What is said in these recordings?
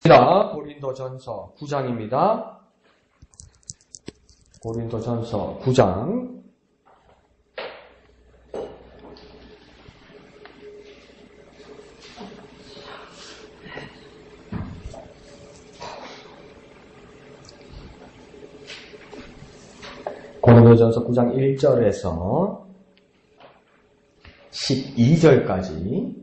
고린도전서 9장입니다. 고린도전서 9장. 고린도전서 9장 1절에서 12절까지,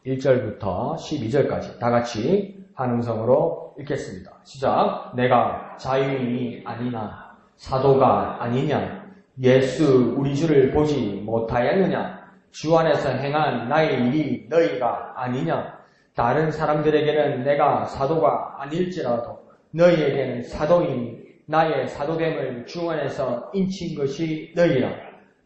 1절부터 12절까지 다 같이 한 음성으로 읽겠습니다. 시작. 내가 자유인이 아니나 사도가 아니냐? 예수 우리 주를 보지 못하였느냐? 주 안에서 행한 나의 일이 너희가 아니냐? 다른 사람들에게는 내가 사도가 아닐지라도 너희에게는 사도이니 나의 사도됨을 주 안에서 인친 것이 너희라.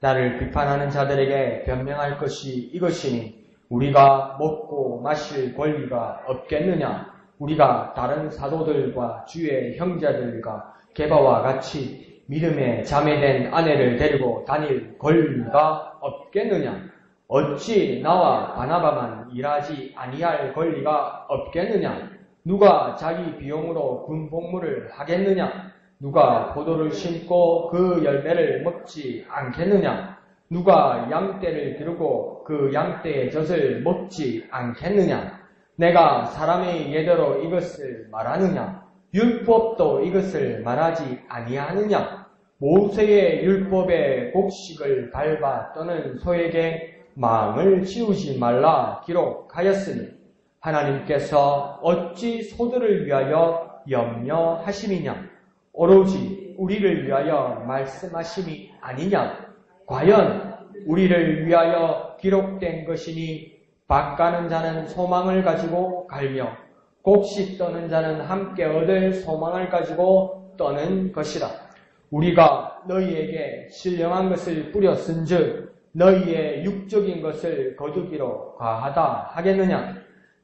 나를 비판하는 자들에게 변명할 것이 이것이니 우리가 먹고 마실 권리가 없겠느냐? 우리가 다른 사도들과 주의 형제들과 게바와 같이 믿음에 자매된 아내를 데리고 다닐 권리가 없겠느냐? 어찌 나와 바나바만 일하지 아니할 권리가 없겠느냐? 누가 자기 비용으로 군복무를 하겠느냐? 누가 포도를 심고 그 열매를 먹지 않겠느냐? 누가 양떼를 기르고 그 양떼의 젖을 먹지 않겠느냐? 내가 사람의 예대로 이것을 말하느냐? 율법도 이것을 말하지 아니하느냐? 모세의 율법의 곡식을 밟아 떠는 소에게 마음을 씌우지 말라 기록하였으니 하나님께서 어찌 소들을 위하여 염려하심이냐? 오로지 우리를 위하여 말씀하심이 아니냐? 과연 우리를 위하여 기록된 것이니 밭가는 자는 소망을 가지고 갈며 곡식 떠는 자는 함께 얻을 소망을 가지고 떠는 것이라. 우리가 너희에게 신령한 것을 뿌렸은즉 너희의 육적인 것을 거두기로 과하다 하겠느냐?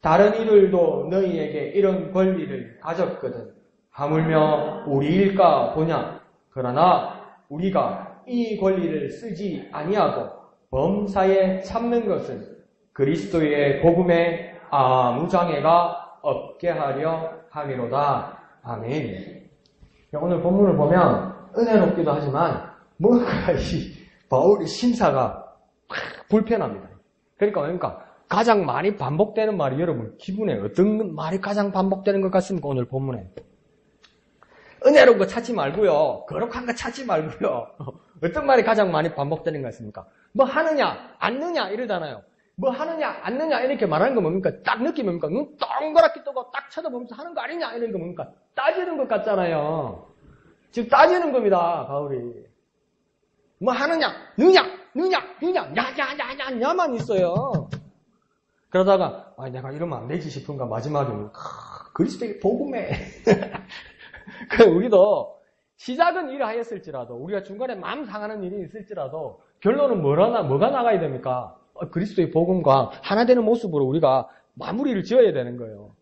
다른 이들도 너희에게 이런 권리를 가졌거든 하물며 우리일까 보냐? 그러나 우리가 이 권리를 쓰지 아니하고 범사에 참는 것은 그리스도의 복음에 아무 장애가 없게 하려 함이로다. 아멘. 오늘 본문을 보면 은혜롭기도 하지만 뭔가 이 바울의 심사가 불편합니다. 그러니까 가장 많이 반복되는 말이 여러분 기분에 어떤 말이 가장 반복되는 것 같습니까? 오늘 본문에. 은혜로운 거 찾지 말고요. 거룩한 거 찾지 말고요. 어떤 말이 가장 많이 반복되는 것 같습니까? 뭐 하느냐, 않느냐 이러잖아요. 뭐 하느냐, 않느냐 이렇게 말하는 거 뭡니까? 딱 느낌 뭡니까? 눈 동그랗게 뜨고 딱 쳐다보면서 하는 거 아니냐 이런 거 뭡니까? 따지는 것 같잖아요. 지금 따지는 겁니다, 바울이. 뭐 하느냐, 느냐, 야만 있어요. 그러다가 내가 이러면 안 되지 싶은가 마지막에 그리스도의 복음에 그래 우리도 시작은 이러하였을지라도 우리가 중간에 마음 상하는 일이 있을지라도 결론은 뭐가 나가야 됩니까? 그리스도의 복음과 하나 되는 모습으로 우리가 마무리를 지어야 되는 거예요.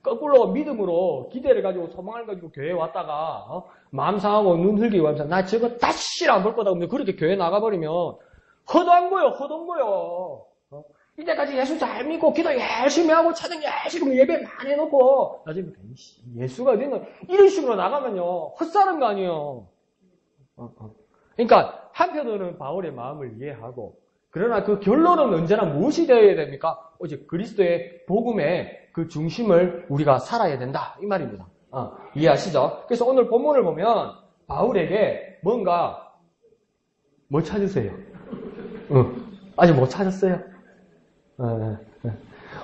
거꾸로 믿음으로 기대를 가지고 소망을 가지고 교회에 왔다가 마음 상하고 눈 흘기고 하면서 나 저거 다시 안 볼 거다 하면서 그렇게 교회 나가버리면 허도한 거요. 이때까지 예수 잘 믿고 기도 열심히 하고 찬양 열심히 예배 많이 해놓고 나중에 예수가 어딨나 이런 식으로 나가면요 헛사는 거 아니에요. 그러니까 한편으로는 바울의 마음을 이해하고 그러나 그 결론은 언제나 무엇이 되어야 됩니까? 오직 그리스도의 복음의 그 중심을 우리가 살아야 된다 이 말입니다. 이해하시죠? 그래서 오늘 본문을 보면 바울에게 뭔가 뭐 찾으세요? 아직 못 찾았어요?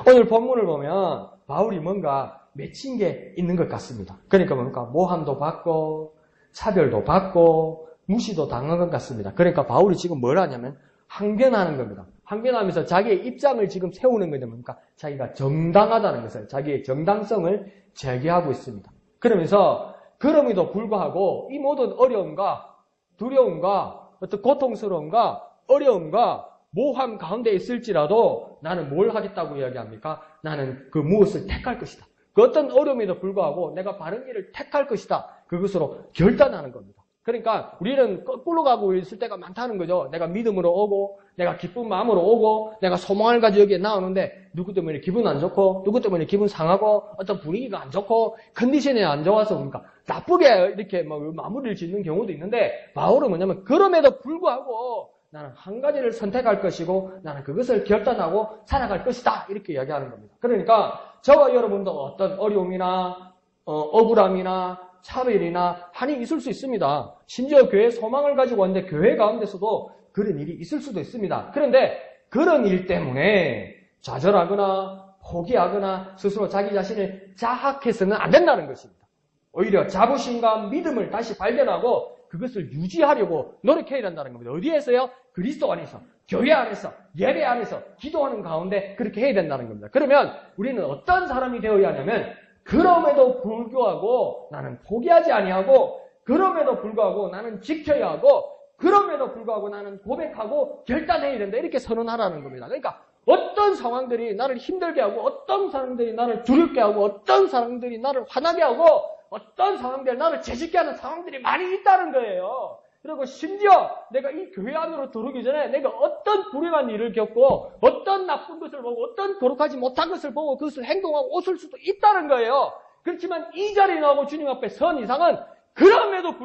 오늘 본문을 보면 바울이 뭔가 맺힌 게 있는 것 같습니다. 그러니까 뭔가 모함도 받고 차별도 받고 무시도 당한 것 같습니다. 그러니까 바울이 지금 뭘 하냐면 항변하는 겁니다. 항변하면서 자기의 입장을 지금 세우는 거죠. 그러니까 자기가 정당하다는 것을 자기의 정당성을 제기하고 있습니다. 그러면서 그럼에도 불구하고 이 모든 어려움과 두려움과 어떤 고통스러움과 어려움과 모함 가운데 있을지라도 나는 뭘 하겠다고 이야기합니까? 나는 그 무엇을 택할 것이다. 그 어떤 어려움에도 불구하고 내가 바른 길을 택할 것이다. 그것으로 결단하는 겁니다. 그러니까 우리는 거꾸로 가고 있을 때가 많다는 거죠. 내가 믿음으로 오고, 내가 기쁜 마음으로 오고, 내가 소망을 가지고 여기에 나오는데 누구 때문에 기분 안 좋고, 누구 때문에 기분 상하고, 어떤 분위기가 안 좋고, 컨디션이 안 좋아서 그러니까 나쁘게 이렇게 마무리를 짓는 경우도 있는데, 바울은 뭐냐면 그럼에도 불구하고 나는 한 가지를 선택할 것이고 나는 그것을 결단하고 살아갈 것이다 이렇게 이야기하는 겁니다. 그러니까 저와 여러분도 어떤 어려움이나 억울함이나 차별이나 한이 있을 수 있습니다. 심지어 교회에 소망을 가지고 왔는데 교회 가운데서도 그런 일이 있을 수도 있습니다. 그런데 그런 일 때문에 좌절하거나 포기하거나 스스로 자기 자신을 자학해서는 안 된다는 것입니다. 오히려 자부심과 믿음을 다시 발견하고 그것을 유지하려고 노력해야 된다는 겁니다. 어디에서요? 그리스도 안에서, 교회 안에서, 예배 안에서, 기도하는 가운데 그렇게 해야 된다는 겁니다. 그러면 우리는 어떤 사람이 되어야 하냐면 그럼에도 불구하고 나는 포기하지 아니하고 그럼에도 불구하고 나는 지켜야 하고 그럼에도 불구하고 나는 고백하고 결단해야 된다 이렇게 선언하라는 겁니다. 그러니까 어떤 상황들이 나를 힘들게 하고 어떤 상황들이 나를 두렵게 하고 어떤 상황들이 나를 화나게 하고 어떤 상황들이 나를 재짓게 하는 상황들이 많이 있다는 거예요. 그리고 심지어 내가 이 교회 안으로 들어오기 전에 내가 어떤 불행한 일을 겪고 어떤 나쁜 것을 보고 어떤 거룩하지 못한 것을 보고 그것을 행동하고 웃을 수도 있다는 거예요. 그렇지만 이 자리에 나오고 주님 앞에 선 이상은 그럼에도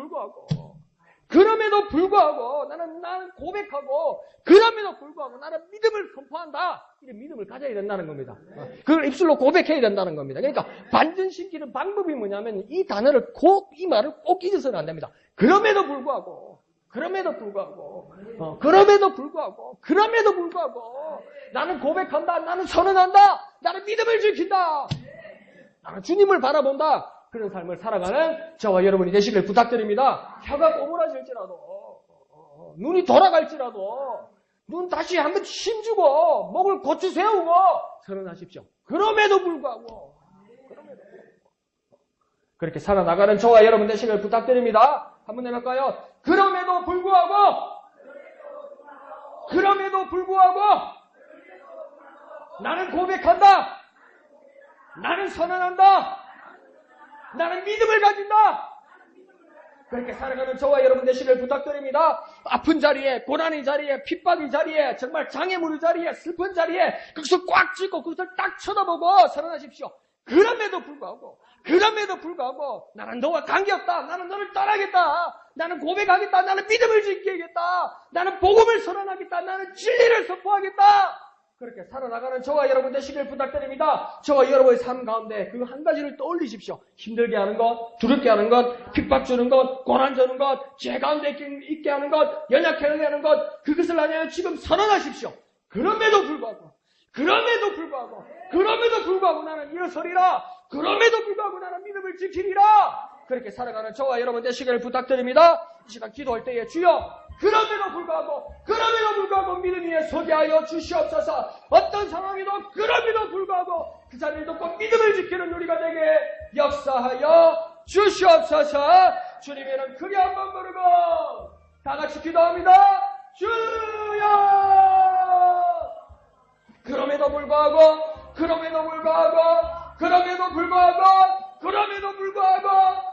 불구하고 나는 고백하고 그럼에도 불구하고 나는 믿음을 선포한다. 이런 믿음을 가져야 된다는 겁니다. 그걸 입술로 고백해야 된다는 겁니다. 그러니까 반전시키는 방법이 뭐냐면 이 단어를 이 말을 꼭 잊어서는 안 됩니다. 그럼에도 불구하고 나는 고백한다. 나는 선언한다. 나는 믿음을 지킨다. 나는 주님을 바라본다. 그런 삶을 살아가는 저와 여러분이 되시길 부탁드립니다. 혀가 꼬부라질지라도 눈이 돌아갈지라도 눈 다시 한번 힘주고 목을 고추 세우고 선언하십시오. 그럼에도 불구하고 그렇게 살아나가는 저와 여러분 되시길 부탁드립니다. 한번 해볼까요? 그럼에도 불구하고 나는 고백한다. 나는 선언한다. 나는 믿음을 가진다. 그렇게 살아가는 저와 여러분 되시길 부탁드립니다. 아픈 자리에, 고난의 자리에, 핍박의 자리에, 정말 장애물의 자리에, 슬픈 자리에 그것을 꽉 쥐고 그것을 딱 쳐다보고 선언하십시오. 그럼에도 불구하고 나는 너와 관계없다. 나는 너를 떠나겠다. 나는 고백하겠다. 나는 믿음을 지키겠다. 나는 복음을 선언하겠다. 나는 진리를 선포하겠다. 그렇게 살아나가는 저와 여러분 되시길 부탁드립니다. 저와 여러분의 삶 가운데 그 한 가지를 떠올리십시오. 힘들게 하는 것, 두렵게 하는 것, 핍박 주는 것, 고난 주는 것, 죄 가운데 있게 하는 것, 연약하게 하는 것, 그것을 하나님 지금 선언하십시오. 그럼에도 불구하고 나는 일어서리라. 그럼에도 불구하고 나는 믿음을 지키리라. 그렇게 살아가는 저와 여러분 되시기를 부탁드립니다. 이 시간 기도할 때에 주여 그럼에도 불구하고 믿음 위에 서게 하여 주시옵소서. 어떤 상황에도 그럼에도 불구하고 그 자리를 돕고 믿음을 지키는 우리가 되게 역사하여 주시옵소서. 주님의 크게 한번 부르고 다 같이 기도합니다. 주여. 그럼에도 불구하고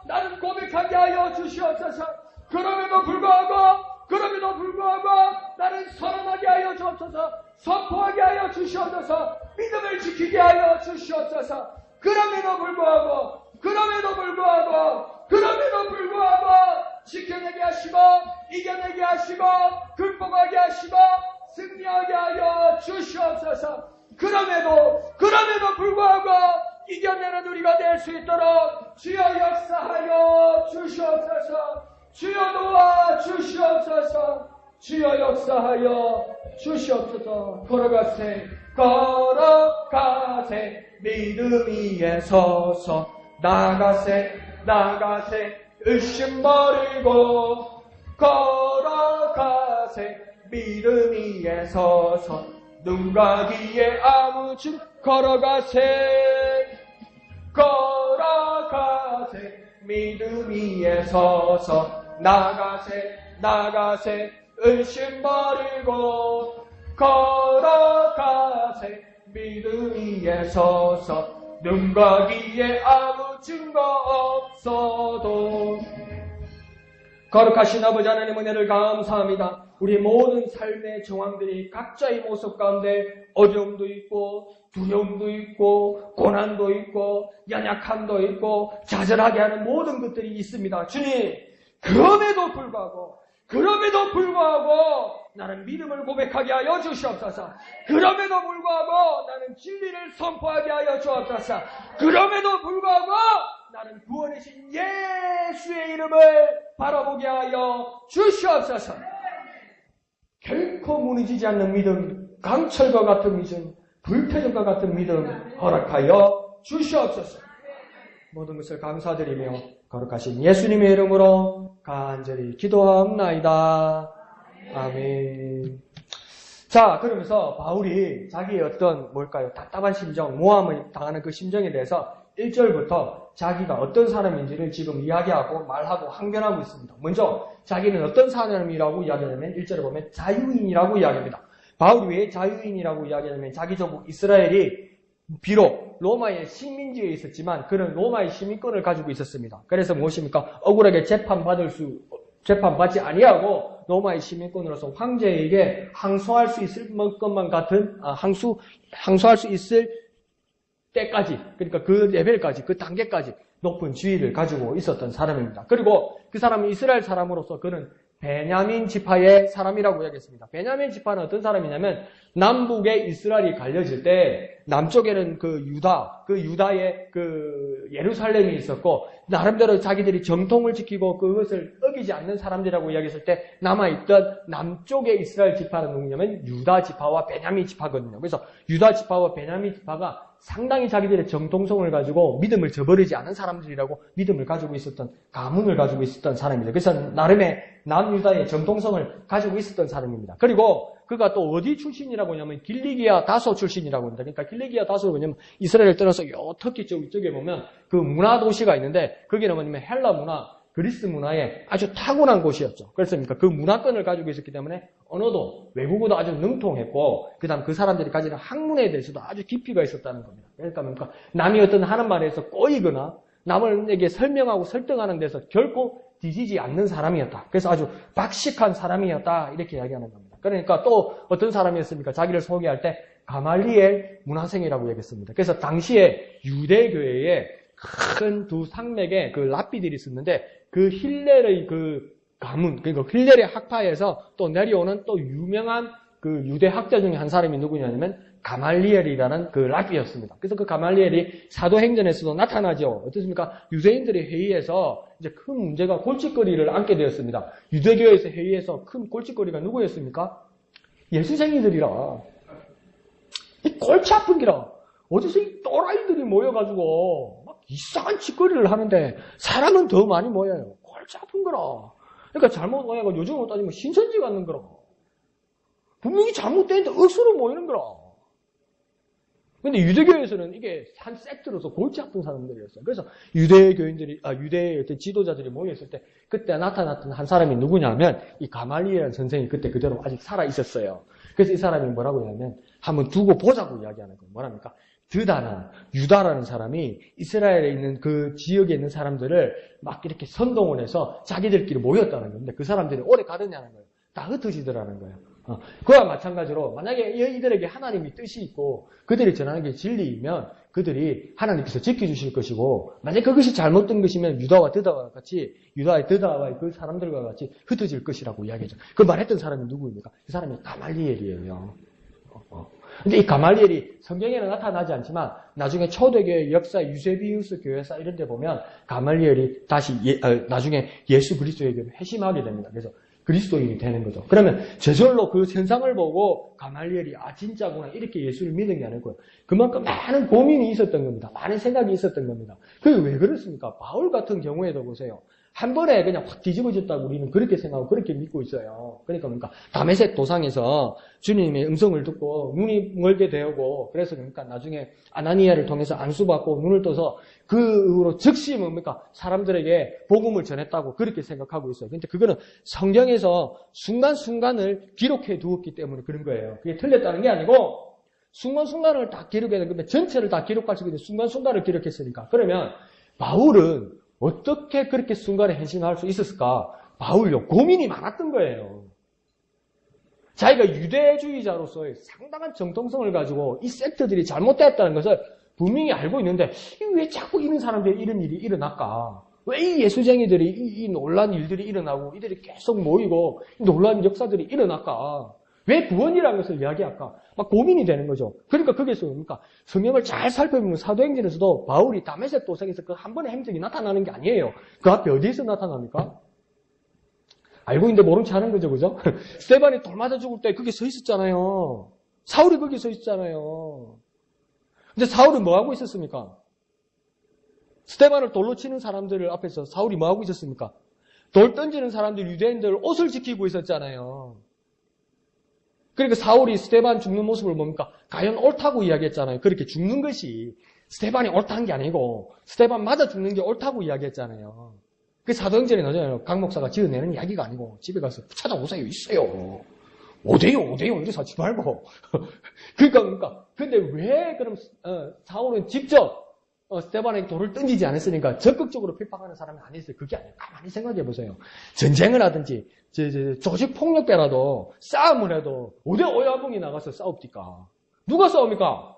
나는 고백하게 하여 주시옵소서. 그럼에도 불구하고 나는 선언하게 하여 주옵소서. 선포하게 하여 주시옵소서. 믿음을 지키게 하여 주시옵소서. 그럼에도 불구하고 지켜내게 하시고 이겨내게 하시고 극복하게 하시고 승리하게 하여 주시옵소서. 그럼에도 불구하고 이겨내는 우리가 될 수 있도록 주여 역사하여 주시옵소서. 주여 도와 주시옵소서. 주여 역사하여 주시옵소서. 걸어가세 믿음 위에 서서 나가세 의심 버리고 걸어가세 믿음 위에 서서 눈과 귀에 아무 증 걸어가세 믿음 위에 서서 나가세 의심 버리고 걸어가세 믿음 위에 서서 눈과 귀에 아무 증거 없어도 거룩하신 아버지 하나님 은혜를 감사합니다. 우리 모든 삶의 정황들이 각자의 모습 가운데 어려움도 있고 두려움도 있고 고난도 있고 연약함도 있고 좌절하게 하는 모든 것들이 있습니다. 주님, 그럼에도 불구하고 나는 믿음을 고백하게 하여 주시옵소서. 그럼에도 불구하고 나는 진리를 선포하게 하여 주옵소서. 그럼에도 불구하고 나는 구원이신 예수의 이름을 바라보게 하여 주시옵소서. 결코 무너지지 않는 믿음, 강철과 같은 믿음, 불태전과 같은 믿음 허락하여 주시옵소서. 모든 것을 감사드리며 거룩하신 예수님의 이름으로 간절히 기도하옵나이다. 아멘. 자, 그러면서 바울이 자기의 어떤 답답한 심정, 모함을 당하는 그 심정에 대해서 1절부터 자기가 어떤 사람인지를 지금 이야기하고 말하고 항변하고 있습니다. 먼저 자기는 어떤 사람이라고 이야기하냐면 1절에 보면 자유인이라고 이야기합니다. 바울이 왜 자유인이라고 이야기하냐면 자기 조국 이스라엘이 비록 로마의 식민지에 있었지만 그는 로마의 시민권을 가지고 있었습니다. 그래서 무엇입니까? 억울하게 재판받지 아니하고 로마의 시민권으로서 황제에게 항소할 수 있을 것만 같은 항소할 수 있을 때까지, 그러니까 그 레벨까지, 그 단계까지 높은 지위를 가지고 있었던 사람입니다. 그리고 그 사람은 이스라엘 사람으로서 그는 베냐민 지파의 사람이라고 이야기했습니다. 베냐민 지파는 어떤 사람이냐면 남북에 이스라엘이 갈려질 때 남쪽에는 유다의 예루살렘이 있었고 나름대로 자기들이 정통을 지키고 그것을 어기지 않는 사람들이라고 이야기했을 때 남아있던 남쪽의 이스라엘 지파는 누구냐면 유다 지파와 베냐민 지파거든요. 그래서 유다 지파와 베냐민 지파가 상당히 자기들의 정통성을 가지고 믿음을 저버리지 않은 사람들이라고 믿음을 가지고 있었던, 가문을 가지고 있었던 사람입니다. 그래서 나름의 남유다의 정통성을 가지고 있었던 사람입니다. 그리고 그가 또 어디 출신이라고 하냐면 길리기아 다소 출신이라고 합니다. 그러니까 길리기아 다소가 뭐냐면 이스라엘을 떠나서 터키 쪽에 보면 그 문화 도시가 있는데 거기는 뭐냐면 헬라 문화, 그리스 문화에 아주 타고난 곳이었죠. 그렇습니까? 그 문화권을 가지고 있었기 때문에 언어도 외국어도 아주 능통했고 그다음 그 사람들이 가지는 학문에 대해서도 아주 깊이가 있었다는 겁니다. 그러니까 남이 어떤 하는 말에서 꼬이거나 남에게 설명하고 설득하는 데서 결코 뒤지지 않는 사람이었다. 그래서 아주 박식한 사람이었다. 이렇게 이야기하는 겁니다. 그러니까 또 어떤 사람이었습니까? 자기를 소개할 때 가말리엘 문화생이라고 얘기했습니다. 그래서 당시에 유대교회에 큰 두 상맥의 그 랍비들이 있었는데 그 힐렐의 그 가문, 그러니까 힐렐의 학파에서 또 내려오는 또 유명한 그 유대 학자 중에 한 사람이 누구냐면 가말리엘이라는 그 랍비였습니다. 그래서 그 가말리엘이 사도행전에서도 나타나죠. 어떻습니까? 유대인들의 회의에서 이제 큰 문제가 골칫거리를 안게 되었습니다. 유대교에서 회의에서 큰 골칫거리가 누구였습니까? 예수쟁이들이라. 이 골치 아픈 기라. 어디서 이 또라이들이 모여가지고 막 이상한 짓거리를 하는데 사람은 더 많이 모여요. 골치 아픈 거라. 그러니까 잘못 모여가 요즘으로 따지면 신천지 같는 거라. 분명히 잘못되는데 억수로 모이는 거라. 근데 유대교에서는 이게 한 세트로서 골치 아픈 사람들이었어요. 그래서 유대의 어떤 지도자들이 모였을 때 그때 나타났던 한 사람이 누구냐면 이 가말리엘이라는 선생이 그때 그대로 아직 살아 있었어요. 그래서 이 사람이 뭐라고 하냐면 한번 두고 보자고 이야기하는 거예요. 뭐랍니까? 드다나 유다라는 사람이 이스라엘에 있는 그 지역에 있는 사람들을 막 이렇게 선동을 해서 자기들끼리 모였다는 건데 그 사람들이 오래 가느냐는 거예요. 다 흩어지더라는 거예요. 그와 마찬가지로 만약에 이들에게 하나님의 뜻이 있고 그들이 전하는 게 진리이면 그들이 하나님께서 지켜주실 것이고 만약에 그것이 잘못된 것이면 유다의 드다와 그 사람들과 같이 흩어질 것이라고 이야기하죠. 그 말했던 사람이 누구입니까? 그 사람이 가말리엘이에요. 근데 이 가말리엘이 성경에는 나타나지 않지만 나중에 초대교회 역사 유세비우스 교회사 이런 데 보면 가말리엘이 다시 나중에 예수 그리스도에게 회심하게 됩니다. 그래서 그리스도인이 되는 거죠. 그러면 저절로 그 현상을 보고 가말리엘이 진짜구나 이렇게 예수를 믿는 게 아니고요. 그만큼 많은 고민이 있었던 겁니다. 많은 생각이 있었던 겁니다. 그게 왜 그렇습니까? 바울 같은 경우에도 보세요. 한 번에 그냥 확 뒤집어졌다고 우리는 그렇게 생각하고 그렇게 믿고 있어요. 그러니까 다메섹 도상에서 주님의 음성을 듣고 눈이 멀게 되고 그래서 그러니까 나중에 아나니아를 통해서 안수받고 눈을 떠서 그 이후로 즉시 뭡니까? 사람들에게 복음을 전했다고 그렇게 생각하고 있어요. 근데 그거는 성경에서 순간순간을 기록해 두었기 때문에 그런 거예요. 그게 틀렸다는 게 아니고 순간순간을 다 기록해야 되는데 전체를 다 기록할 수 있는데 순간순간을 기록했으니까. 그러면 바울은 어떻게 그렇게 순간에 헌신할 수 있었을까? 바울요, 고민이 많았던 거예요. 자기가 유대주의자로서의 상당한 정통성을 가지고 이 섹트들이 잘못되었다는 것을 분명히 알고 있는데 왜 자꾸 이런 사람들이 이런 일이 일어날까? 왜 이 예수쟁이들이 이 놀란 일들이 일어나고 이들이 계속 모이고 놀란 역사들이 일어날까? 왜 구원이라는 것을 이야기할까? 막 고민이 되는 거죠. 그러니까 거기에서 뭡니까? 성경을 잘 살펴보면 사도행전에서도 바울이 다메섹 도성에서 그 한 번의 행적이 나타나는 게 아니에요. 그 앞에 어디에서 나타납니까? 알고 있는데 모른 체 하는 거죠, 그죠? 스데반이 돌 맞아 죽을 때 거기 서 있었잖아요. 사울이 거기 서 있었잖아요. 근데 사울은 뭐 하고 있었습니까? 스데반을 돌로 치는 사람들 앞에서 사울이 뭐 하고 있었습니까? 돌 던지는 사람들, 유대인들 옷을 지키고 있었잖아요. 그러니까 사울이 스데반 죽는 모습을 뭡니까? 과연 옳다고 이야기했잖아요. 그렇게 죽는 것이 스데반이 옳다는 게 아니고 스데반 맞아 죽는 게 옳다고 이야기했잖아요. 그 사도행전에 나오잖아요. 강 목사가 지어내는 이야기가 아니고 집에 가서 찾아오세요. 있어요. 오대요. 이래서 하지 말고. 그러니까 근데 왜 그럼 사울은 직접 스데반에게 돌을 던지지 않았으니까 적극적으로 핍박하는 사람이 아니었어요. 그게 아니에요. 가만히 생각해 보세요. 전쟁을 하든지 조직 폭력배라도 싸움을 해도 어디 오야붕이 나가서 싸웁니까? 누가 싸웁니까?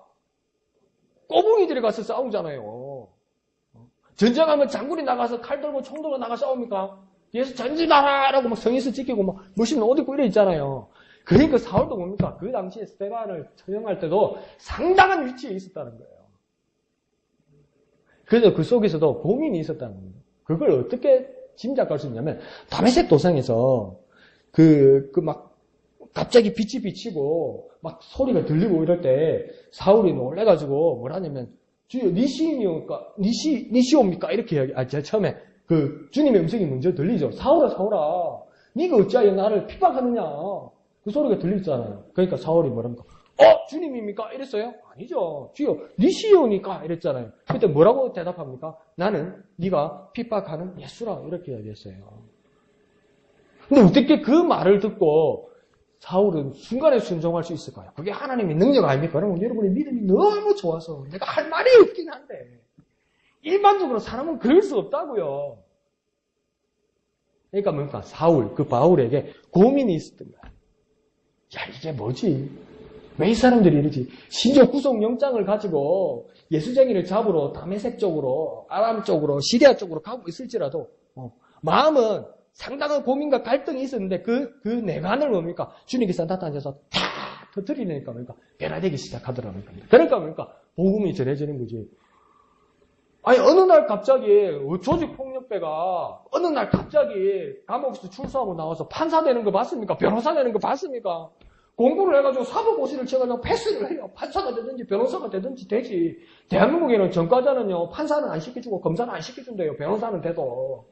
꼬붕이들이 가서 싸우잖아요. 전쟁하면 장군이 나가서 칼 들고 총 들고 나가 싸웁니까? 뒤에서 전진하라고 막 성의서 지키고 막 멋있는 옷 입고 이래 있잖아요. 그러니까 사울도 뭡니까? 그 당시에 스데반을 처형할 때도 상당한 위치에 있었다는 거예요. 그래서 그 속에서도 고민이 있었다는 거예요. 그걸 어떻게 짐작할 수 있냐면 다메섹 도상에서 막 갑자기 빛이 비치고 막 소리가 들리고 이럴 때 사울이 놀래가지고 뭐라냐면 주여 니시옵니까? 이렇게 이야기. 제가 처음에 그 주님의 음성이 먼저 들리죠. 사울아, 네가 어찌하여 나를 핍박하느냐? 그 소리가 들리잖아요. 그러니까 사울이 뭐랍니까? 주님입니까? 이랬어요? 아니죠. 주여 니시오니까 이랬잖아요. 그때 뭐라고 대답합니까? 나는 네가 핍박하는 예수라 이렇게 이야기했어요. 근데 어떻게 그 말을 듣고 사울은 순간에 순종할 수 있을까요? 그게 하나님의 능력 아닙니까? 그러면 여러분의 믿음이 너무 좋아서 내가 할 말이 없긴 한데 일반적으로 사람은 그럴 수 없다고요. 그러니까 뭡니까? 그 바울에게 고민이 있었던 거야. 야, 이게 뭐지? 왜 이 사람들이 이러지? 심지어 구속영장을 가지고 예수쟁이를 잡으러 다메섹 쪽으로, 아람 쪽으로, 시리아 쪽으로 가고 있을지라도 마음은 상당한 고민과 갈등이 있었는데 그 내관을 뭡니까? 주님께서 나타나셔서 다 터뜨리니까 뭡니까? 변화되기 시작하더라고요. 그러니까 뭡니까? 복음이 전해지는 거지. 아니 어느 날 갑자기 조직폭력배가 어느 날 갑자기 감옥에서 출소하고 나와서 판사 되는 거 봤습니까? 변호사 되는 거 봤습니까? 공부를 해가지고 사법고시를 쳐가지고 패스를 해요. 판사가 되든지 변호사가 되든지 되지. 대한민국에는 전과자는요 판사는 안 시켜주고 검사는 안 시켜준대요. 변호사는 돼도.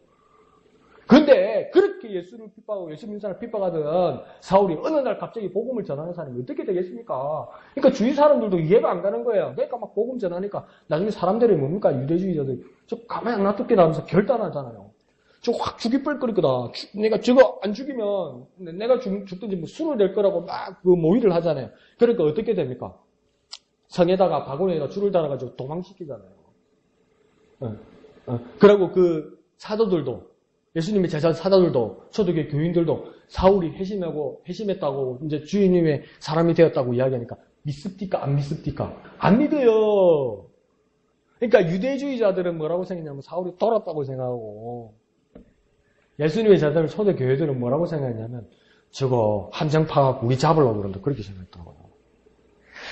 근데 그렇게 예수를 핍박하고 예수 믿는 사람을 핍박하던 사울이 어느 날 갑자기 복음을 전하는 사람이 어떻게 되겠습니까? 그러니까 주위 사람들도 이해가 안 가는 거예요. 그러니까 막 복음 전하니까 나중에 사람들이 뭡니까? 유대주의자들 저 가만히 안 놔둘게 나면서 결단하잖아요. 저 확 죽이 뺄 거다. 내가 저거 안 죽이면 내가 죽든지 뭐 술을 낼 거라고 막 그 모의를 하잖아요. 그러니까 어떻게 됩니까? 성에다가 바구니에다 줄을 달아가지고 도망시키잖아요. 그리고 그 사도들도 예수님의 제자 사도들도 초대교회 교인들도 사울이 회심했다고 이제 주님의 사람이 되었다고 이야기하니까 믿습니까? 안 믿습니까? 안 믿어요. 그러니까 유대주의자들은 뭐라고 생각했냐면 사울이 돌았다고 생각하고 예수님의 제자들 초대교회들은 뭐라고 생각했냐면 저거 함정 파갖고 우리 잡으려고 그런다 그렇게 생각했다고요.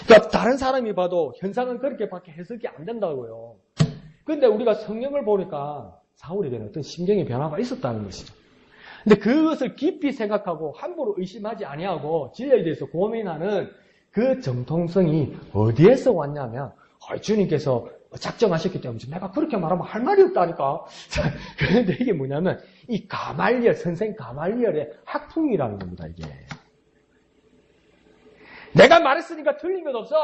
그러니까 다른 사람이 봐도 현상은 그렇게밖에 해석이 안 된다고요. 근데 우리가 성경을 보니까 사울에 대한 어떤 심경의 변화가 있었다는 것이죠. 근데 그것을 깊이 생각하고 함부로 의심하지 아니하고 진리에 대해서 고민하는 그 정통성이 어디에서 왔냐면 주님께서 작정하셨기 때문에 내가 그렇게 말하면 할 말이 없다니까. 그런데 이게 뭐냐면 이 선생 가말리엘의 학풍이라는 겁니다. 이게 내가 말했으니까 틀린 것 없어.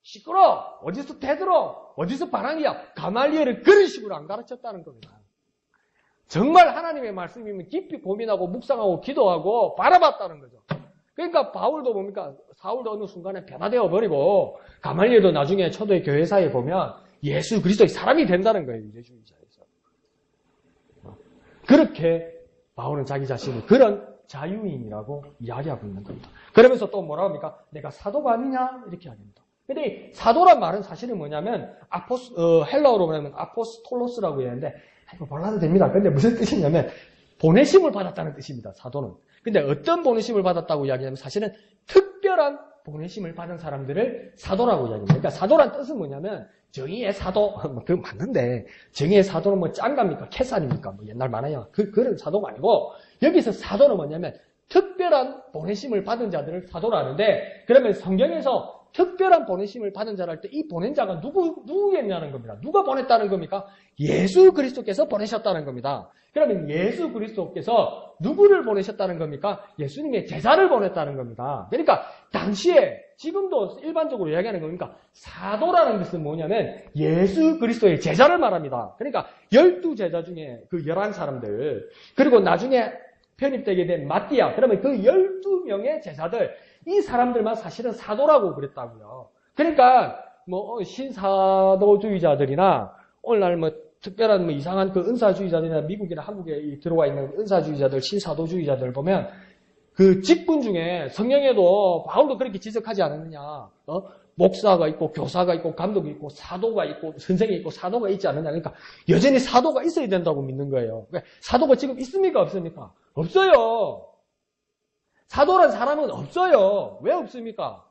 시끄러. 어디서 대들어. 어디서 바람이야. 가말리엘을 그런 식으로 안 가르쳤다는 겁니다. 정말 하나님의 말씀이면 깊이 고민하고 묵상하고 기도하고 바라봤다는 거죠. 그러니까 바울도 뭡니까? 사울도 어느 순간에 변화되어 버리고 가말리엘도 나중에 초대 교회사에 보면 예수 그리스도의 사람이 된다는 거예요. 유대주의자에서. 그렇게 바울은 자기 자신을 그런 자유인이라고 이야기하고 있는 겁니다. 그러면서 또 뭐라고 합니까? 내가 사도가 아니냐? 이렇게 이야기합니다. 근데 사도란 말은 사실은 뭐냐면 헬라어로 말하면 아포스톨로스라고 했는데 이거 몰라도 됩니다. 근데 무슨 뜻이냐면 보내심을 받았다는 뜻입니다. 사도는. 근데 어떤 보내심을 받았다고 이야기하면 사실은 특별한 보내심을 받은 사람들을 사도라고 이야기합니다. 그러니까 사도란 뜻은 뭐냐면 정의의 사도, 그거 맞는데 정의의 사도는 뭐 짱갑니까? 캐살입니까? 뭐 옛날 만화야. 그런 사도가 아니고 여기서 사도는 뭐냐면 특별한 보내심을 받은 자들을 사도라 하는데 그러면 성경에서 특별한 보내심을 받은 자를 할 때 이 보낸 자가 누구겠냐는 겁니다. 누가 보냈다는 겁니까? 예수 그리스도께서 보내셨다는 겁니다. 그러면 예수 그리스도께서 누구를 보내셨다는 겁니까? 예수님의 제자를 보냈다는 겁니다. 그러니까 당시에 지금도 일반적으로 이야기하는 겁니까? 사도라는 것은 뭐냐면 예수 그리스도의 제자를 말합니다. 그러니까 12제자 중에 그 11사람들 그리고 나중에 편입되게 된 마띠아 그러면 그 12명의 제자들 이 사람들만 사실은 사도라고 그랬다고요. 그러니까 뭐 신사도주의자들이나 오늘날 뭐 특별한 뭐 이상한 그 은사주의자들이나 미국이나 한국에 들어와 있는 은사주의자들, 신사도주의자들 보면 그 직분 중에 성경에도 바울도 그렇게 지적하지 않았느냐. 목사가 있고 교사가 있고 감독이 있고 사도가 있고 선생이 있고 사도가 있지 않느냐. 그러니까 여전히 사도가 있어야 된다고 믿는 거예요. 그러니까 사도가 지금 있습니까? 없습니까? 없어요. 사도란 사람은 없어요. 왜 없습니까?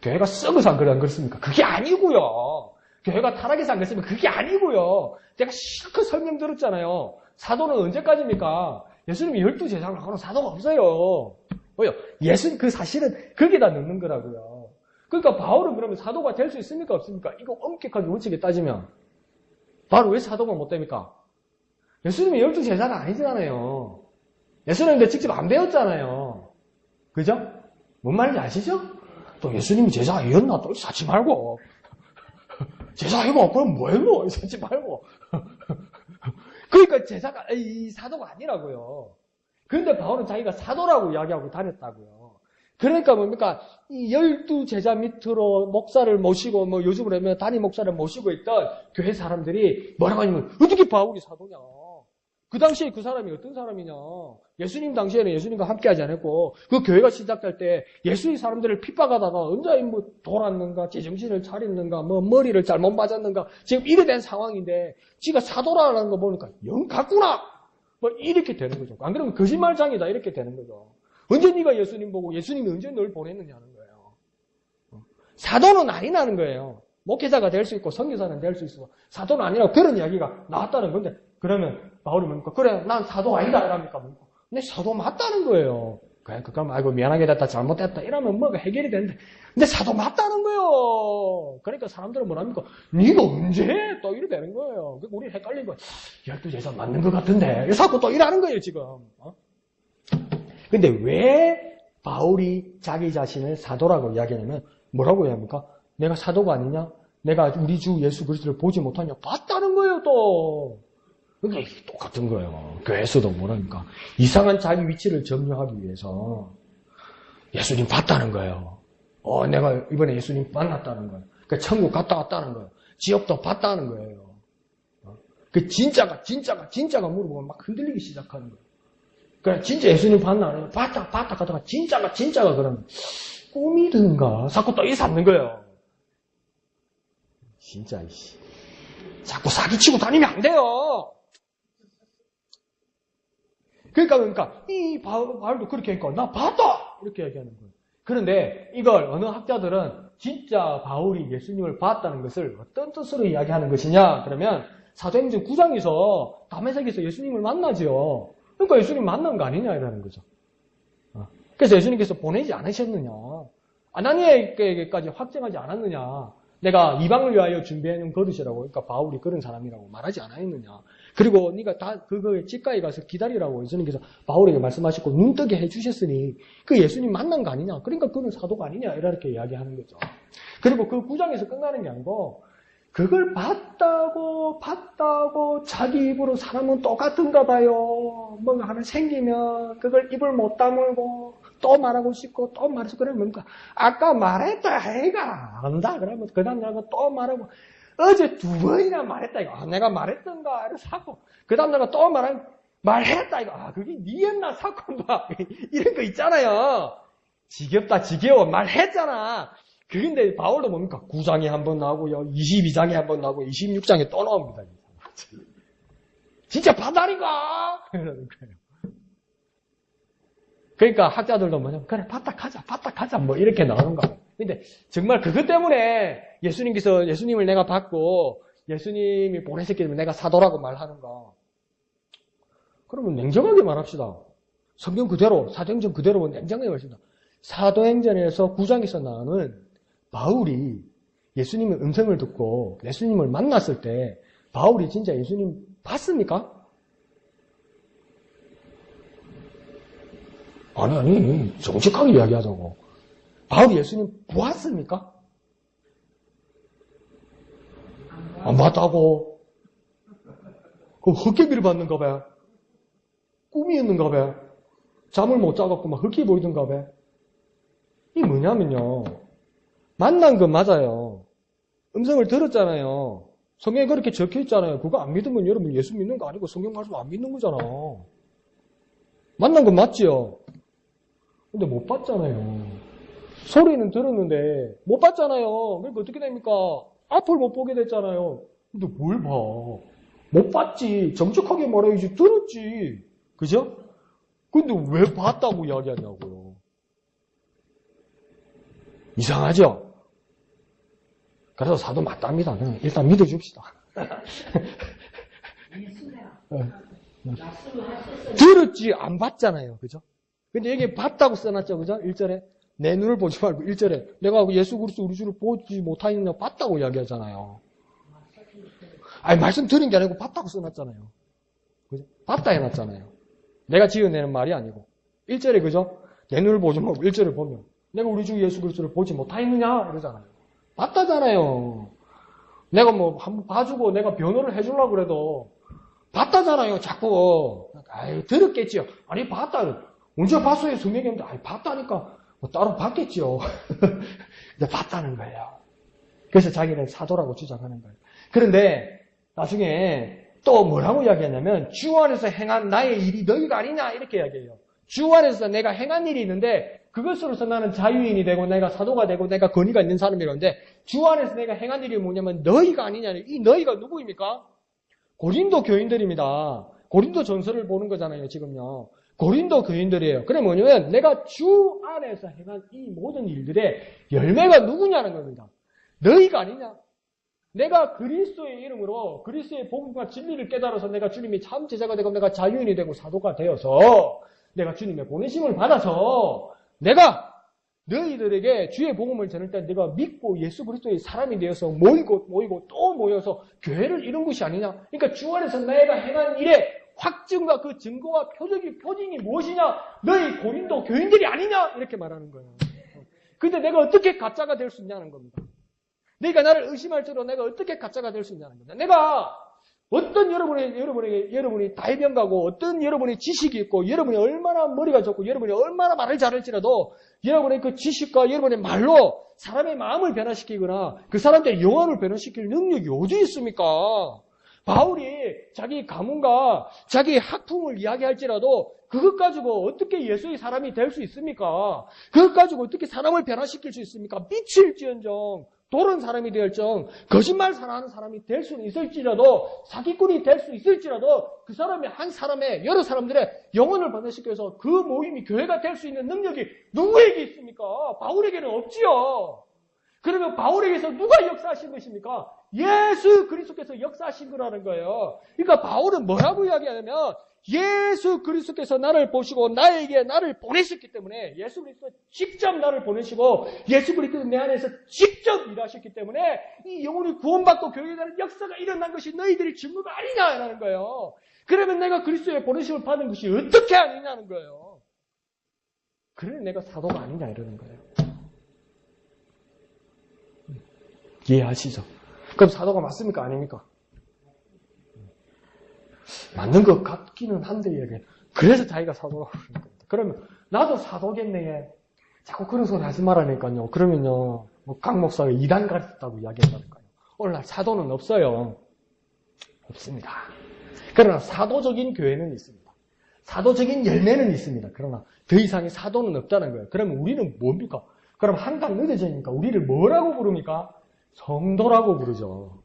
교회가 썩어서 안 그렇습니까? 그게 아니고요. 교회가 타락해서 안 그렇습니까? 그게 아니고요. 제가 실컷 설명 들었잖아요. 사도는 언제까지입니까? 예수님이 12제자를 하고는 사도가 없어요. 왜요? 예수님 그 사실은 거기다 넣는 거라고요. 그러니까 바울은 그러면 사도가 될 수 있습니까? 없습니까? 이거 엄격하게 원칙에 따지면 바로 왜 사도가 못 됩니까? 예수님이 12제자가 아니잖아요. 예수님인데 직접 안 배웠잖아요. 그죠? 뭔 말인지 아시죠? 또 예수님이 제자였나? 또 사지 말고. 제자이고, 그럼 뭐예요? 사지 말고. 그러니까 제자가, 이 사도가 아니라고요. 그런데 바울은 자기가 사도라고 이야기하고 다녔다고요. 그러니까 뭡니까? 이 12제자 밑으로 목사를 모시고, 뭐 요즘으로 하면 단임 목사를 모시고 있던 교회 사람들이 뭐라고 하냐면, 어떻게 바울이 사도냐? 그 당시에 그 사람이 어떤 사람이냐? 예수님 당시에는 예수님과 함께하지 않았고 그 교회가 시작될 때 예수의 사람들을 핍박하다가 언제 뭐 돌았는가, 제정신을 차렸는가, 뭐 머리를 잘못 맞았는가 지금 이래 된 상황인데 지가 사도라는 거 보니까 영 같구나. 뭐 이렇게 되는 거죠. 안 그러면 거짓말장이다 이렇게 되는 거죠. 언제 네가 예수님 보고 예수님이 언제 널 보냈느냐는 거예요. 사도는 아니라는 거예요. 목회자가 될 수 있고 선교사는 될 수 있어. 사도는 아니라고 그런 이야기가 나왔다는 건데 그러면 바울이 뭡니까? 그래, 난 사도 아니다 이랍니까? 근데 사도 맞다는 거예요. 그럼 아이고 미안하게 됐다, 잘못됐다 이러면 뭐가 해결이 되는데 근데 사도 맞다는 거예요. 그러니까 사람들은 뭐랍니까? 네가 언제? 또 이래 되는 거예요. 우리 헷갈린 거예요. 12제자 맞는 것 같은데 자꾸 또 이러는 거예요 지금. 근데 왜 바울이 자기 자신을 사도라고 이야기하냐면 뭐라고 해야 합니까? 내가 사도가 아니냐? 내가 우리 주 예수 그리스도를 보지 못하냐? 봤다는 거예요 또. 그게 똑같은 거예요. 교회에서도 뭐랍니까? 이상한 자기 위치를 점령하기 위해서 예수님 봤다는 거예요. 내가 이번에 예수님 만났다는 거예요. 그러니까 천국 갔다 왔다는 거예요. 지옥도 봤다는 거예요. 그 진짜가 물어보면 막 흔들리기 시작하는 거예요. 그래 진짜 예수님 봤나? 안 해요? 봤다 가다가 진짜가 그러면 꿈이든가 자꾸 또 일삼는 거예요. 진짜 이씨. 자꾸 사기치고 다니면 안 돼요. 그러니까 이 바울도 그렇게 하니까 나 봤다 이렇게 얘기하는 거예요. 그런데 이걸 어느 학자들은 진짜 바울이 예수님을 봤다는 것을 어떤 뜻으로 이야기하는 것이냐 그러면 사도행전 9장에서 다메섹에서 예수님을 만나죠. 그러니까 예수님 만난 거 아니냐 이라는 거죠. 그래서 예수님께서 보내지 않으셨느냐, 아나니아에게까지 확정하지 않았느냐, 내가 이방을 위하여 준비해놓은 거릇이라고. 그러니까 바울이 그런 사람이라고 말하지 않았느냐. 그리고 네가 다 그거에 집가에 가서 기다리라고 예수님께서 바울에게 말씀하셨고 눈뜨게 해주셨으니 그 예수님 만난 거 아니냐. 그러니까 그는 사도가 아니냐 이렇게 이야기하는 거죠. 그리고 그 9장에서 끝나는 게 아니고 그걸 봤다고 자기 입으로 사람은 똑같은가 봐요. 뭔가 하나 생기면 그걸 입을 못 다물고 또 말하고 싶고 또 말해서 그러면 뭡니까? 아까 말했다 애가 안다 그러면 그 다음 날가 또 말하고 어제 2번이나 말했다 이거. 내가 말했던가 이래서 하고 그 다음 날가 또 말하면 말했다 이거. 아, 그게 니했나 사건 봐. 이런 거 있잖아요. 지겹다 지겨워. 말했잖아. 그런데 바울도 뭡니까? 9장에 한 번 나오고요. 22장에 한 번 나오고 26장에 또 나옵니다. 진짜 바다리가? 이러는 거예요. 그러니까 학자들도 뭐냐면 그래 바닥하자 뭐 이렇게 나오는 거예요. 근데 정말 그것 때문에 예수님을 내가 받고 예수님이 보내셨기 때문에 내가 사도라고 말하는가? 그러면 냉정하게 말합시다. 성경 그대로 사도행전 그대로 냉정하게 말합시다. 사도행전에서 9장에서 나오는 바울이 예수님의 음성을 듣고 예수님을 만났을 때 바울이 진짜 예수님 봤습니까? 아니, 정직하게 이야기하자고. 바울이 예수님 보았습니까? 안 봤다고. 그럼 헛개비를 받는가 봐요. 꿈이었는가 봐요. 잠을 못 자갖고 막 헛개 보이던가 봐요. 이게 뭐냐면요. 만난 건 맞아요. 음성을 들었잖아요. 성경에 그렇게 적혀 있잖아요. 그거 안 믿으면 여러분 예수 믿는 거 아니고 성경 말씀 안 믿는 거잖아. 만난 건 맞지요. 근데 못 봤잖아요. 소리는 들었는데 못 봤잖아요. 그러니까 어떻게 됩니까? 앞을 못 보게 됐잖아요. 근데 뭘 봐? 못 봤지. 정직하게 말해야지. 들었지. 그죠? 근데 왜 봤다고 이야기하냐고요. 이상하죠? 그래서 사도 맞답니다. 그냥 일단 믿어줍시다. 들었지 안 봤잖아요. 그죠? 근데 여기 봤다고 써놨죠. 그죠? 1절에 내 눈을 보지 말고 1절에 내가 예수 그리스도 우리 주를 보지 못하느냐 봤다고 이야기하잖아요. 아니 말씀 들은 게 아니고 봤다고 써놨잖아요. 그죠? 봤다 해놨잖아요. 내가 지어내는 말이 아니고 1절에 그죠? 내 눈을 보지 말고 1절에 보면 내가 우리 주 예수 그리스도를 보지 못하느냐 이러잖아요. 봤다잖아요. 내가 뭐 한번 봐주고 내가 변호를 해주려고 그래도 봤다잖아요. 자꾸 아이 들었겠지요. 아니 봤다. 언제 봤어요? 성경에 있는데 아니 봤다니까 뭐 따로 봤겠지요. 근데 봤다는 거예요. 그래서 자기는 사도라고 주장하는 거예요. 그런데 나중에 또 뭐라고 이야기하냐면 주 안에서 행한 나의 일이 너희가 아니냐 이렇게 이야기해요. 주 안에서 내가 행한 일이 있는데 그것으로서 나는 자유인이 되고 내가 사도가 되고 내가 권위가 있는 사람이라는데 주 안에서 내가 행한 일이 뭐냐면 너희가 아니냐. 이 너희가 누구입니까? 고린도 교인들입니다. 고린도 전서를 보는 거잖아요. 지금요. 고린도 교인들이에요. 그래 뭐냐면 내가 주 안에서 행한 이 모든 일들의 열매가 누구냐는 겁니다. 너희가 아니냐. 내가 그리스도의 이름으로 그리스도의 복음과 진리를 깨달아서 내가 주님이 참 제자가 되고 내가 자유인이 되고 사도가 되어서 내가 주님의 보내심을 받아서 내가 너희들에게 주의 복음을 전할 때 내가 믿고 예수 그리스도의 사람이 되어서 모이고 또 모여서 교회를 이룬 것이 아니냐. 그러니까 주 안에서 내가 행한 일의 확증과 그 증거와 표징이 무엇이냐. 너희 고린도 교인들이 아니냐. 이렇게 말하는 거예요. 근데 내가 어떻게 가짜가 될 수 있냐는 겁니다. 내가 나를 의심할 줄로 내가 어떻게 가짜가 될 수 있냐는 겁니다. 내가 어떤 여러분이 다이병가고 어떤 여러분이 지식이 있고 여러분이 얼마나 머리가 좋고 여러분이 얼마나 말을 잘할지라도 여러분의 그 지식과 여러분의 말로 사람의 마음을 변화시키거나 그 사람들의 영혼을 변화시킬 능력이 어디 있습니까? 바울이 자기 가문과 자기 학풍을 이야기할지라도 그것 가지고 어떻게 예수의 사람이 될 수 있습니까? 그것 가지고 어떻게 사람을 변화시킬 수 있습니까? 미칠지언정 도른 사람이 될정 거짓말 사랑하는 사람이 될 수는 있을지라도 사기꾼이 될 수 있을지라도 그 사람이 한 사람의 여러 사람들의 영혼을 변화시켜서 그 모임이 교회가 될 수 있는 능력이 누구에게 있습니까? 바울에게는 없지요. 그러면 바울에게서 누가 역사하신 것입니까? 예수 그리스도께서 역사하신 거라는 거예요. 그러니까 바울은 뭐라고 이야기하냐면 예수 그리스도께서 나를 보시고 나에게 나를 보내셨기 때문에 예수 그리스도 직접 나를 보내시고 예수 그리스도 내 안에서 직접 일하셨기 때문에 이 영혼이 구원받고 교회에 대한 역사가 일어난 것이 너희들이 증거가 아니냐라는 거예요. 그러면 내가 그리스도의 보내심을 받은 것이 어떻게 아니냐는 거예요. 그래 내가 사도가 아니냐 이러는 거예요. 이해하시죠? 그럼 사도가 맞습니까? 아닙니까? 맞는 것 같기는 한데 이게 그래서 자기가 사도라고 그러는 겁니다. 그러면 나도 사도겠네. 자꾸 그런 소리 하지 말라니까요. 그러면요 강 목사가 이단 가르쳤다고 이야기한다니까요. 오늘날 사도는 없어요. 없습니다. 그러나 사도적인 교회는 있습니다. 사도적인 열매는 있습니다. 그러나 더 이상의 사도는 없다는 거예요. 그러면 우리는 뭡니까? 그럼 한강 늦어지니까 우리를 뭐라고 부릅니까? 성도라고 부르죠.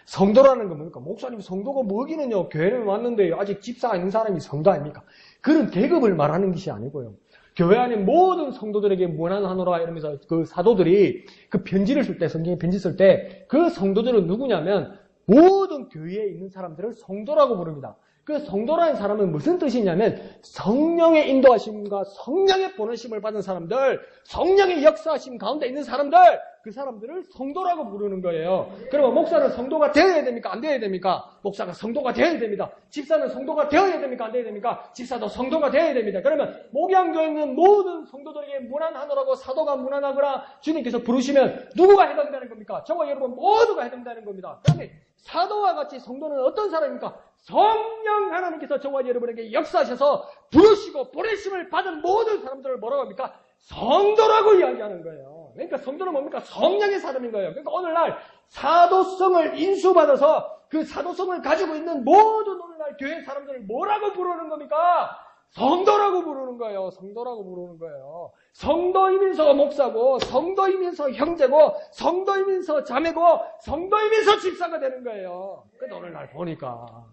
성도라는 건 뭡니까? 목사님 성도가 뭐기는요? 교회를 왔는데 아직 집사 아닌 사람이 성도 아닙니까? 그런 계급을 말하는 것이 아니고요. 교회 안에 모든 성도들에게 무난하노라 이러면서 그 사도들이 그 편지를 쓸 때, 성경에 편지 쓸 때 그 성도들은 누구냐면 모든 교회에 있는 사람들을 성도라고 부릅니다. 그 성도라는 사람은 무슨 뜻이냐면 성령의 인도하심과 성령의 보내심을 받은 사람들, 성령의 역사하심 가운데 있는 사람들, 그 사람들을 성도라고 부르는 거예요. 그러면 목사는 성도가 되어야 됩니까? 안 되어야 됩니까? 목사가 성도가 되어야 됩니다. 집사는 성도가 되어야 됩니까? 안 되어야 됩니까? 집사도 성도가 되어야 됩니다. 그러면 목양교에 있는 모든 성도들에게 무난하노라고 사도가 무난하거나 주님께서 부르시면 누구가 해당되는 겁니까? 저와 여러분 모두가 해당되는 겁니다. 그러면 사도와 같이 성도는 어떤 사람입니까? 성령 하나님께서 저와 여러분에게 역사하셔서 부르시고 보내심을 받은 모든 사람들을 뭐라고 합니까? 성도라고 이야기하는 거예요. 그러니까 성도는 뭡니까? 성령의 사람인 거예요. 그러니까 오늘날 사도성을 인수받아서 그 사도성을 가지고 있는 모든 오늘날 교회 사람들을 뭐라고 부르는 겁니까? 성도라고 부르는 거예요. 성도라고 부르는 거예요. 성도이면서 목사고, 성도이면서 형제고, 성도이면서 자매고, 성도이면서 집사가 되는 거예요. 근데 오늘날 보니까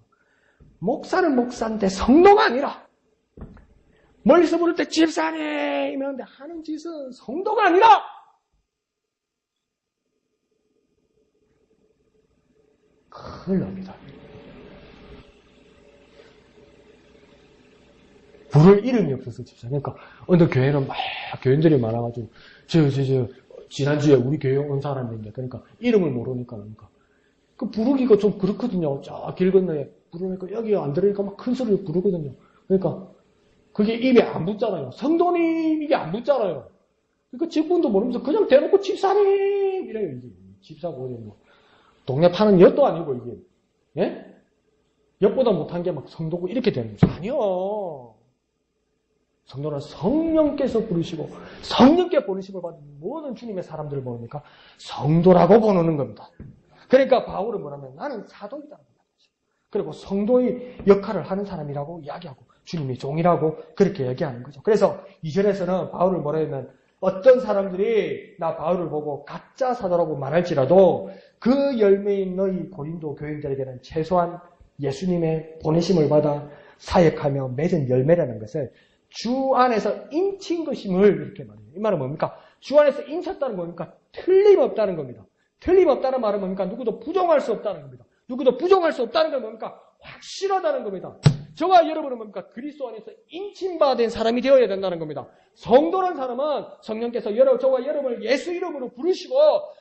목사는 목사인데 성도가 아니라 멀리서 부를 때 집사네 이러는데 하는 짓은 성도가 아니라 큰일 납니다. 부를 이름이 없어서 집사. 그러니까 어느 교회는 막 교인들이 많아가지고 지난주에 우리 교회 온 사람인데 그러니까 이름을 모르니까 그러니까 그 부르기가 좀 그렇거든요. 저 길 건너에 부르니까 여기 안 들으니까 막 큰 소리로 부르거든요. 그러니까 그게 입에 안 붙잖아요. 성도님 입에 안 붙잖아요. 그러니까 직분도 모르면서 그냥 대놓고 집사님 이래요. 이게 집사고 뭐 동네 파는 엿도 아니고 이게 예? 엿보다 못한 게 막 성도고 이렇게 되는 거죠. 아니요. 성도는 성령께서 부르시고 성령께 보내심을 받은 모든 주님의 사람들을 보니까 성도라고 보는 겁니다. 그러니까 바울은 뭐냐면 나는 사도이다. 그리고 성도의 역할을 하는 사람이라고 이야기하고 주님의 종이라고 그렇게 얘기하는 거죠. 그래서 2절에서는 바울을 뭐라 하면 어떤 사람들이 나 바울을 보고 가짜 사도라고 말할지라도 그 열매인 너희 고린도 교인들에게는 최소한 예수님의 보내심을 받아 사역하며 맺은 열매라는 것을 주 안에서 인친 것임을 이렇게 말해요. 이 말은 뭡니까? 주 안에서 인쳤다는 뭡니까? 틀림없다는 겁니다. 틀림없다는 말은 뭡니까? 누구도 부정할 수 없다는 겁니다. 누구도 부정할 수 없다는 건 뭡니까? 확실하다는 겁니다. 저와 여러분은 뭡니까? 그리스도 안에서 인침받은 사람이 되어야 된다는 겁니다. 성도란 사람은 성령께서 저와 여러분을 예수 이름으로 부르시고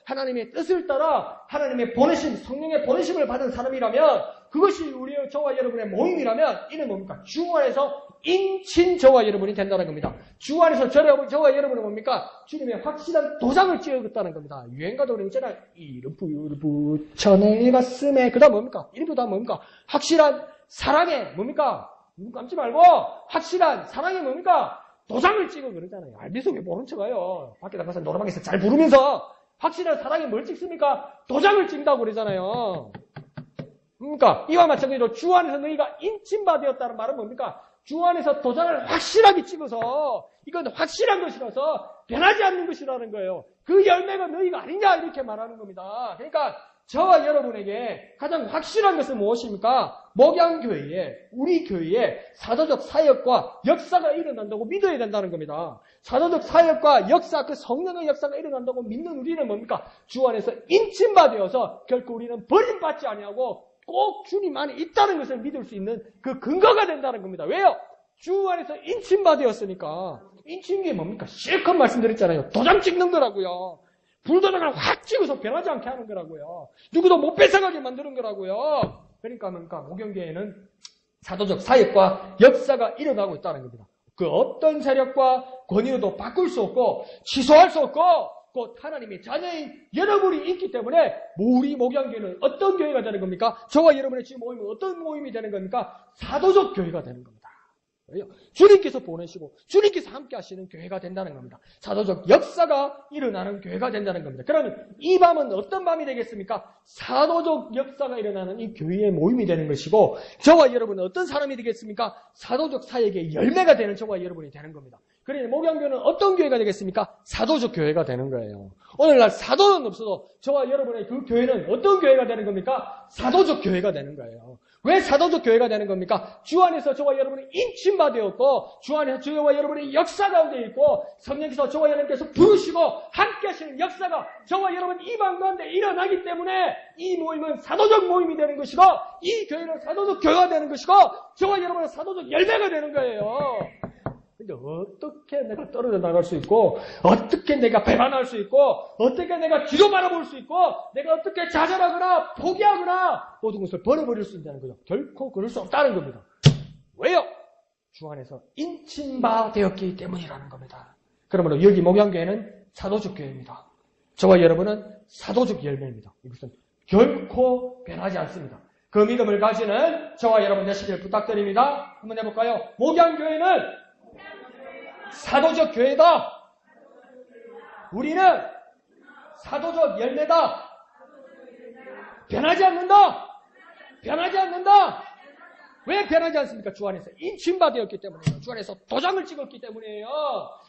하나님의 뜻을 따라 하나님의 보내심, 성령의 보내심을 받은 사람이라면 그것이 저와 여러분의 모임이라면 이는 뭡니까? 주 안에서 인친 저와 여러분이 된다는 겁니다. 주 안에서 저와 여러분은 뭡니까? 주님의 확실한 도장을 찍었다는 겁니다. 유행가도 그러잖아요. 이름 붙여 내 가슴에 그 다음 뭡니까? 이름도 다음 뭡니까? 확실한 사랑에 뭡니까? 눈 감지 말고 확실한 사랑에 뭡니까? 도장을 찍어 그러잖아요. 알면서 왜 모른 척해요? 밖에 나가서 노래방에서 잘 부르면서 확실한 사랑에 뭘 찍습니까? 도장을 찍는다고 그러잖아요. 그러니까 이와 마찬가지로 주 안에서 너희가 인침받았다는 말은 뭡니까? 주 안에서 도장을 확실하게 찍어서 이건 확실한 것이라서 변하지 않는 것이라는 거예요. 그 열매가 너희가 아니냐 이렇게 말하는 겁니다. 그러니까 저와 여러분에게 가장 확실한 것은 무엇입니까? 목양교회에 우리 교회에 사도적 사역과 역사가 일어난다고 믿어야 된다는 겁니다. 사도적 사역과 역사, 그 성령의 역사가 일어난다고 믿는 우리는 뭡니까? 주 안에서 인침받아서 결코 우리는 버림받지 아니하고 꼭 주님 안에 있다는 것을 믿을 수 있는 그 근거가 된다는 겁니다. 왜요? 주 안에서 인침받았으니까. 인침이 뭡니까? 실컷 말씀드렸잖아요. 도장 찍는 거라고요. 불도장을 확 찍어서 변하지 않게 하는 거라고요. 누구도 못 뺏어가게 만드는 거라고요. 그러니까 목양교회는 사도적 사역과 역사가 일어나고 있다는 겁니다. 그 어떤 세력과 권위도 바꿀 수 없고 취소할 수 없고 곧 하나님의 자녀인 여러분이 있기 때문에 우리 목양교회는 어떤 교회가 되는 겁니까? 저와 여러분의 지금 모임은 어떤 모임이 되는 겁니까? 사도적 교회가 되는 겁니다. 주님께서 보내시고 주님께서 함께 하시는 교회가 된다는 겁니다. 사도적 역사가 일어나는 교회가 된다는 겁니다. 그러면 이 밤은 어떤 밤이 되겠습니까? 사도적 역사가 일어나는 이 교회의 모임이 되는 것이고 저와 여러분은 어떤 사람이 되겠습니까? 사도적 사역의 열매가 되는 저와 여러분이 되는 겁니다. 그러니 목양교회는 어떤 교회가 되겠습니까? 사도적 교회가 되는 거예요. 오늘날 사도는 없어도 저와 여러분의 그 교회는 어떤 교회가 되는 겁니까? 사도적 교회가 되는 거예요. 왜 사도적 교회가 되는 겁니까? 주 안에서 저와 여러분이 인침받았고 주 안에서 저와 여러분이 역사 가운데 있고 성령께서 저와 여러분께서 부르시고 함께 하시는 역사가 저와 여러분 이 방 가운데 일어나기 때문에 이 모임은 사도적 모임이 되는 것이고 이 교회는 사도적 교회가 되는 것이고 저와 여러분은 사도적 열매가 되는 거예요. 근데 어떻게 내가 떨어져 나갈 수 있고 어떻게 내가 배반할 수 있고 어떻게 내가 뒤로 바라볼 수 있고 내가 어떻게 좌절하거나 포기하거나 모든 것을 버려버릴 수 있다는 거죠. 결코 그럴 수 없다는 겁니다. 왜요? 주 안에서 인침바 되었기 때문이라는 겁니다. 그러므로 여기 목양교회는 사도적 교회입니다. 저와 여러분은 사도적 열매입니다. 이것은 결코 변하지 않습니다. 그 믿음을 가지는 저와 여러분 되시길 부탁드립니다. 한번 해볼까요? 목양교회는 사도적 교회다. 우리는 사도적 열매다. 변하지 않는다. 변하지 않는다. 왜 변하지 않습니까? 주 안에서 인침받았기 때문이에요. 주 안에서 도장을 찍었기 때문이에요.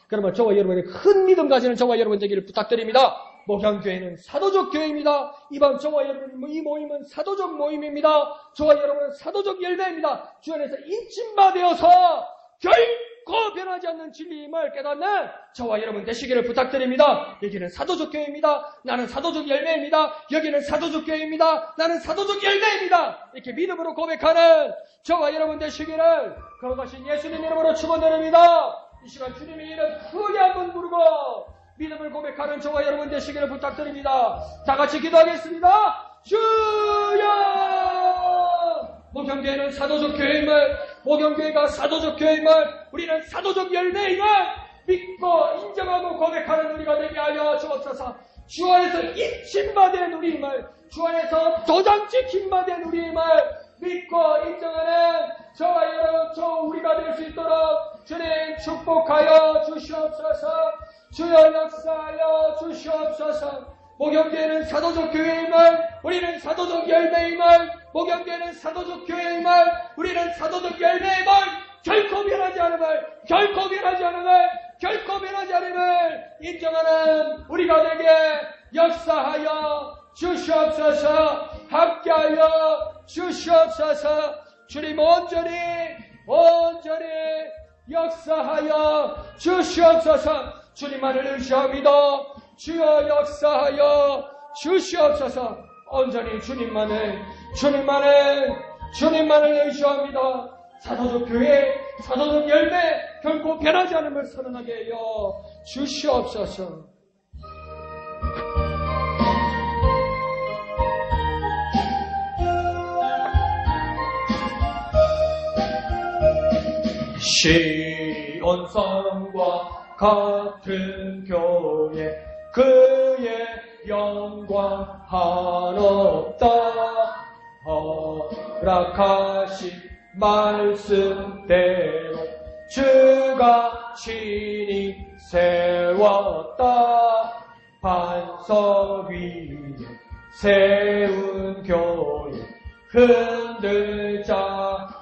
그러면 저와 여러분이 큰 믿음 가지는 저와 여러분 되기를 부탁드립니다. 목양교회는 사도적 교회입니다. 이밤 저와 여러분 이 모임은 사도적 모임입니다. 저와 여러분은 사도적 열매입니다. 주 안에서 인침받아서 결코 변하지 않는 진리임을 깨닫는 저와 여러분 되시기를 부탁드립니다. 여기는 사도적 교회입니다. 나는 사도적 열매입니다. 여기는 사도적 교회입니다. 나는 사도적 열매입니다. 이렇게 믿음으로 고백하는 저와 여러분 되시기를 거룩하신 예수님 이름으로 축원드립니다. 이 시간 주님의 이름 크게 한번 부르고 믿음을 고백하는 저와 여러분 되시기를 부탁드립니다. 다 같이 기도하겠습니다. 주여! 목양교회는 사도적 교회임을, 목양교회가 사도적 교회임을, 우리는 사도적 열매임을 믿고 인정하고 고백하는 우리가 되게 하여 주옵소서. 주 안에서 인침받은 우리임을, 주 안에서 도장 찍힘받은 우리임을 믿고 인정하는 저와 여러분, 저 우리가 될 수 있도록 주님 축복하여 주시옵소서. 주여 역사하여 주시옵소서. 목양교회는 사도적 교회임을, 우리는 사도적 열매임을, 목양교회는 사도적 교회임을, 우리는 사도적 열매임을, 결코 변하지 않음을, 결코 변하지 않음을, 결코 변하지 않음을 인정하는 우리가 되게 역사하여 주시옵소서. 함께하여 주시옵소서. 주님 온전히 역사하여 주시옵소서. 주님만을 의지합니다. 주여 역사하여 주시옵소서. 온전히 주님만을 의지합니다. 사도적 교회, 사도적 열매 결코 변하지 않음을 선언하게 하여 주시옵소서. 시온성과 같은 교회 그의 영광 한없다. 허락하신 말씀대로 주가 친히 세웠다. 반석 위에 세운 교회 흔들자가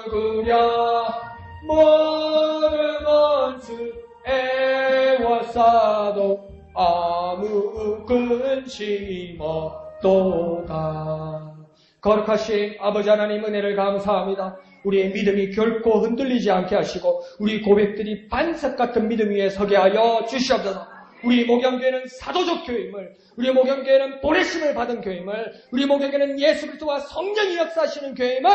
누구랴. 모든 원수 애워싸도 아무 근심 없도다. 거룩하신 아버지 하나님 은혜를 감사합니다. 우리의 믿음이 결코 흔들리지 않게 하시고 우리 고백들이 반석 같은 믿음 위에 서게 하여 주시옵소서. 우리 목양교회는 사도적 교회임을, 우리 목양교회는 보내심을 받은 교회임을, 우리 목양교회는 예수 그리스도와 성령이 역사하시는 교회임을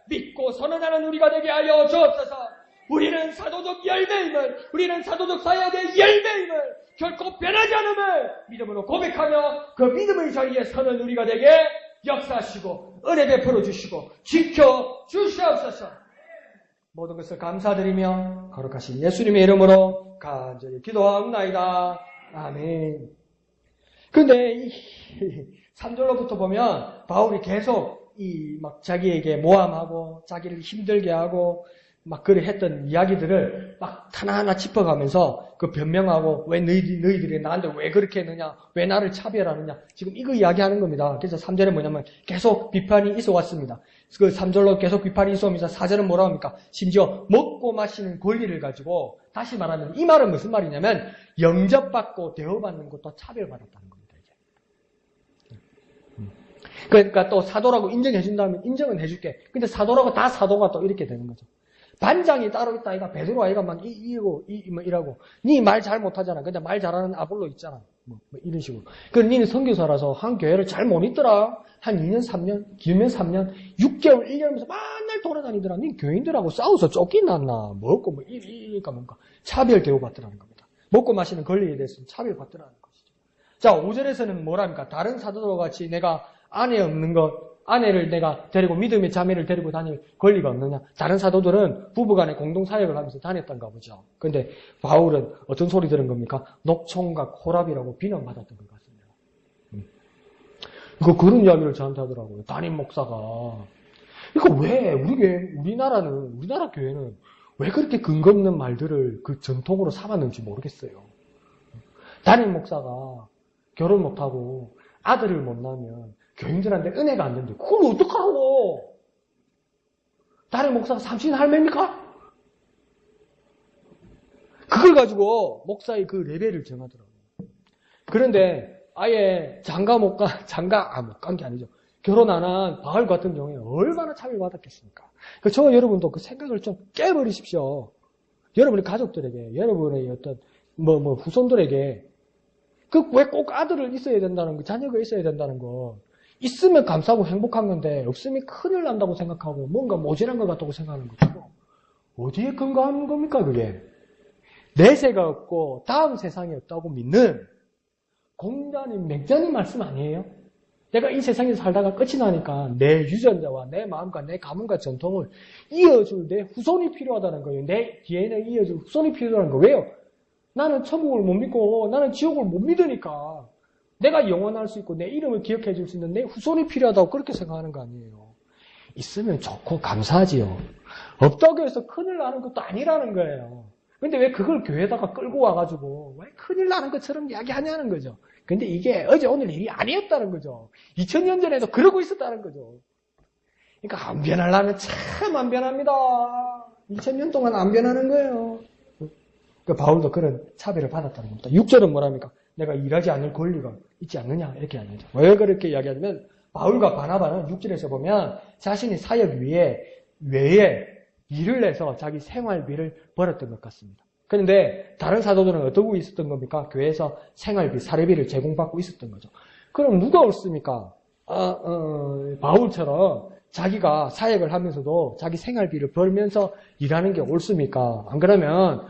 믿고 선언하는 우리가 되게 하여 주옵소서. 우리는 사도적 열매임을, 우리는 사도적 사역의 열매임을 결코 변하지 않음을 믿음으로 고백하며 그 믿음의 자리에 서는 우리가 되게 역사하시고 은혜 베풀어 주시고 지켜 주시옵소서. 모든 것을 감사드리며 거룩하신 예수님의 이름으로 간절히 기도하옵나이다. 아멘. 근데 3절로부터 보면 바울이 계속 막 자기에게 모함하고 자기를 힘들게 하고 막 그래 했던 이야기들을 막 하나하나 짚어가면서 그 변명하고 왜 너희들이 나한테 왜 그렇게 했느냐, 왜 나를 차별하느냐, 지금 이거 이야기하는 겁니다. 그래서 3절에 뭐냐면 계속 비판이 있어 왔습니다. 그 3절로 계속 비판이 있어 오면서 4절은 뭐라고 합니까? 심지어 먹고 마시는 권리를 가지고 다시 말하면 이 말은 무슨 말이냐면 영접받고 대우받는 것도 차별받았다는 겁니다. 그러니까 또 사도라고 인정해준다면 인정은 해줄게. 근데 사도라고 다 사도가 또 이렇게 되는 거죠. 반장이 따로 있다, 아이가. 베드로 아이가 막 이러고. 니 말 잘 못하잖아. 근데 말 잘하는 아볼로 있잖아. 뭐 이런 식으로. 그 니는 선교사라서 한 교회를 잘 못 있더라. 한 2년, 3년, 길면 3년, 6개월, 1년하면서 맨날 돌아다니더라. 니 교인들하고 싸워서 쫓겨났나. 먹고, 이러니까 뭔가 차별 대우받더라는 겁니다. 먹고 마시는 권리에 대해서는 차별받더라는 것이죠. 자, 5절에서는 뭐랍니까? 다른 사도들과 같이 내가 아내 없는 것, 아내를 내가 데리고 믿음의 자매를 데리고 다닐 권리가 없느냐? 다른 사도들은 부부간에 공동사역을 하면서 다녔던가 보죠. 그런데 바울은 어떤 소리 들은 겁니까? 녹총각 호랍이라고 비난받았던 것 같습니다. 그런 이야기를 저한테 하더라고요. 담임 목사가. 이거 왜 우리나라 교회는 왜 그렇게 근거 없는 말들을 그 전통으로 삼았는지 모르겠어요. 담임 목사가 결혼 못하고 아들을 못 낳으면 교인들한테 은혜가 안 된대. 그걸 어떡하라고? 다른 목사가 삼신 할매입니까? 그걸 가지고 목사의 그 레벨을 정하더라고요. 그런데 아예 못 간 게 아니죠. 결혼 안 한 바울 같은 경우에 얼마나 차별받았겠습니까? 저 여러분도 그 생각을 좀 깨버리십시오. 여러분의 가족들에게, 여러분의 어떤 후손들에게 왜 꼭 아들을 있어야 된다는 거, 자녀가 있어야 된다는 거. 있으면 감사하고 행복한 건데 없으면 큰일 난다고 생각하고 뭔가 모자란 것 같다고 생각하는 거죠. 어디에 근거하는 겁니까 그게? 내세가 없고 다음 세상이 없다고 믿는 공자님, 맥자님 말씀 아니에요? 내가 이 세상에서 살다가 끝이 나니까 내 유전자와 내 마음과 내 가문과 전통을 이어줄 내 후손이 필요하다는 거예요. 내 DNA 이어줄 후손이 필요하다는 거예요. 왜요? 나는 천국을 못 믿고 나는 지옥을 못 믿으니까 내가 영원할 수 있고 내 이름을 기억해 줄 수 있는 내 후손이 필요하다고 그렇게 생각하는 거 아니에요. 있으면 좋고 감사하지요. 없다고 해서 큰일 나는 것도 아니라는 거예요. 근데 왜 그걸 교회에다가 끌고 와가지고 왜 큰일 나는 것처럼 이야기하냐는 거죠. 근데 이게 어제 오늘 일이 아니었다는 거죠. 2000년 전에도 그러고 있었다는 거죠. 그러니까 안 변하려면 참 안 변합니다. 2000년 동안 안 변하는 거예요. 그러니까 바울도 그런 차별을 받았다는 겁니다. 6절은 뭐랍니까? 내가 일하지 않을 권리가 있지 않느냐 이렇게 하는 거죠. 왜 그렇게 이야기하냐면 바울과 바나바는 6절에서 보면 자신이 사역 외에 일을 내서 자기 생활비를 벌었던 것 같습니다. 그런데 다른 사도들은 어떻게 있었던 겁니까? 교회에서 생활비, 사례비를 제공받고 있었던 거죠. 그럼 누가 옳습니까? 바울처럼 자기가 사역을 하면서도 자기 생활비를 벌면서 일하는 게 옳습니까? 안 그러면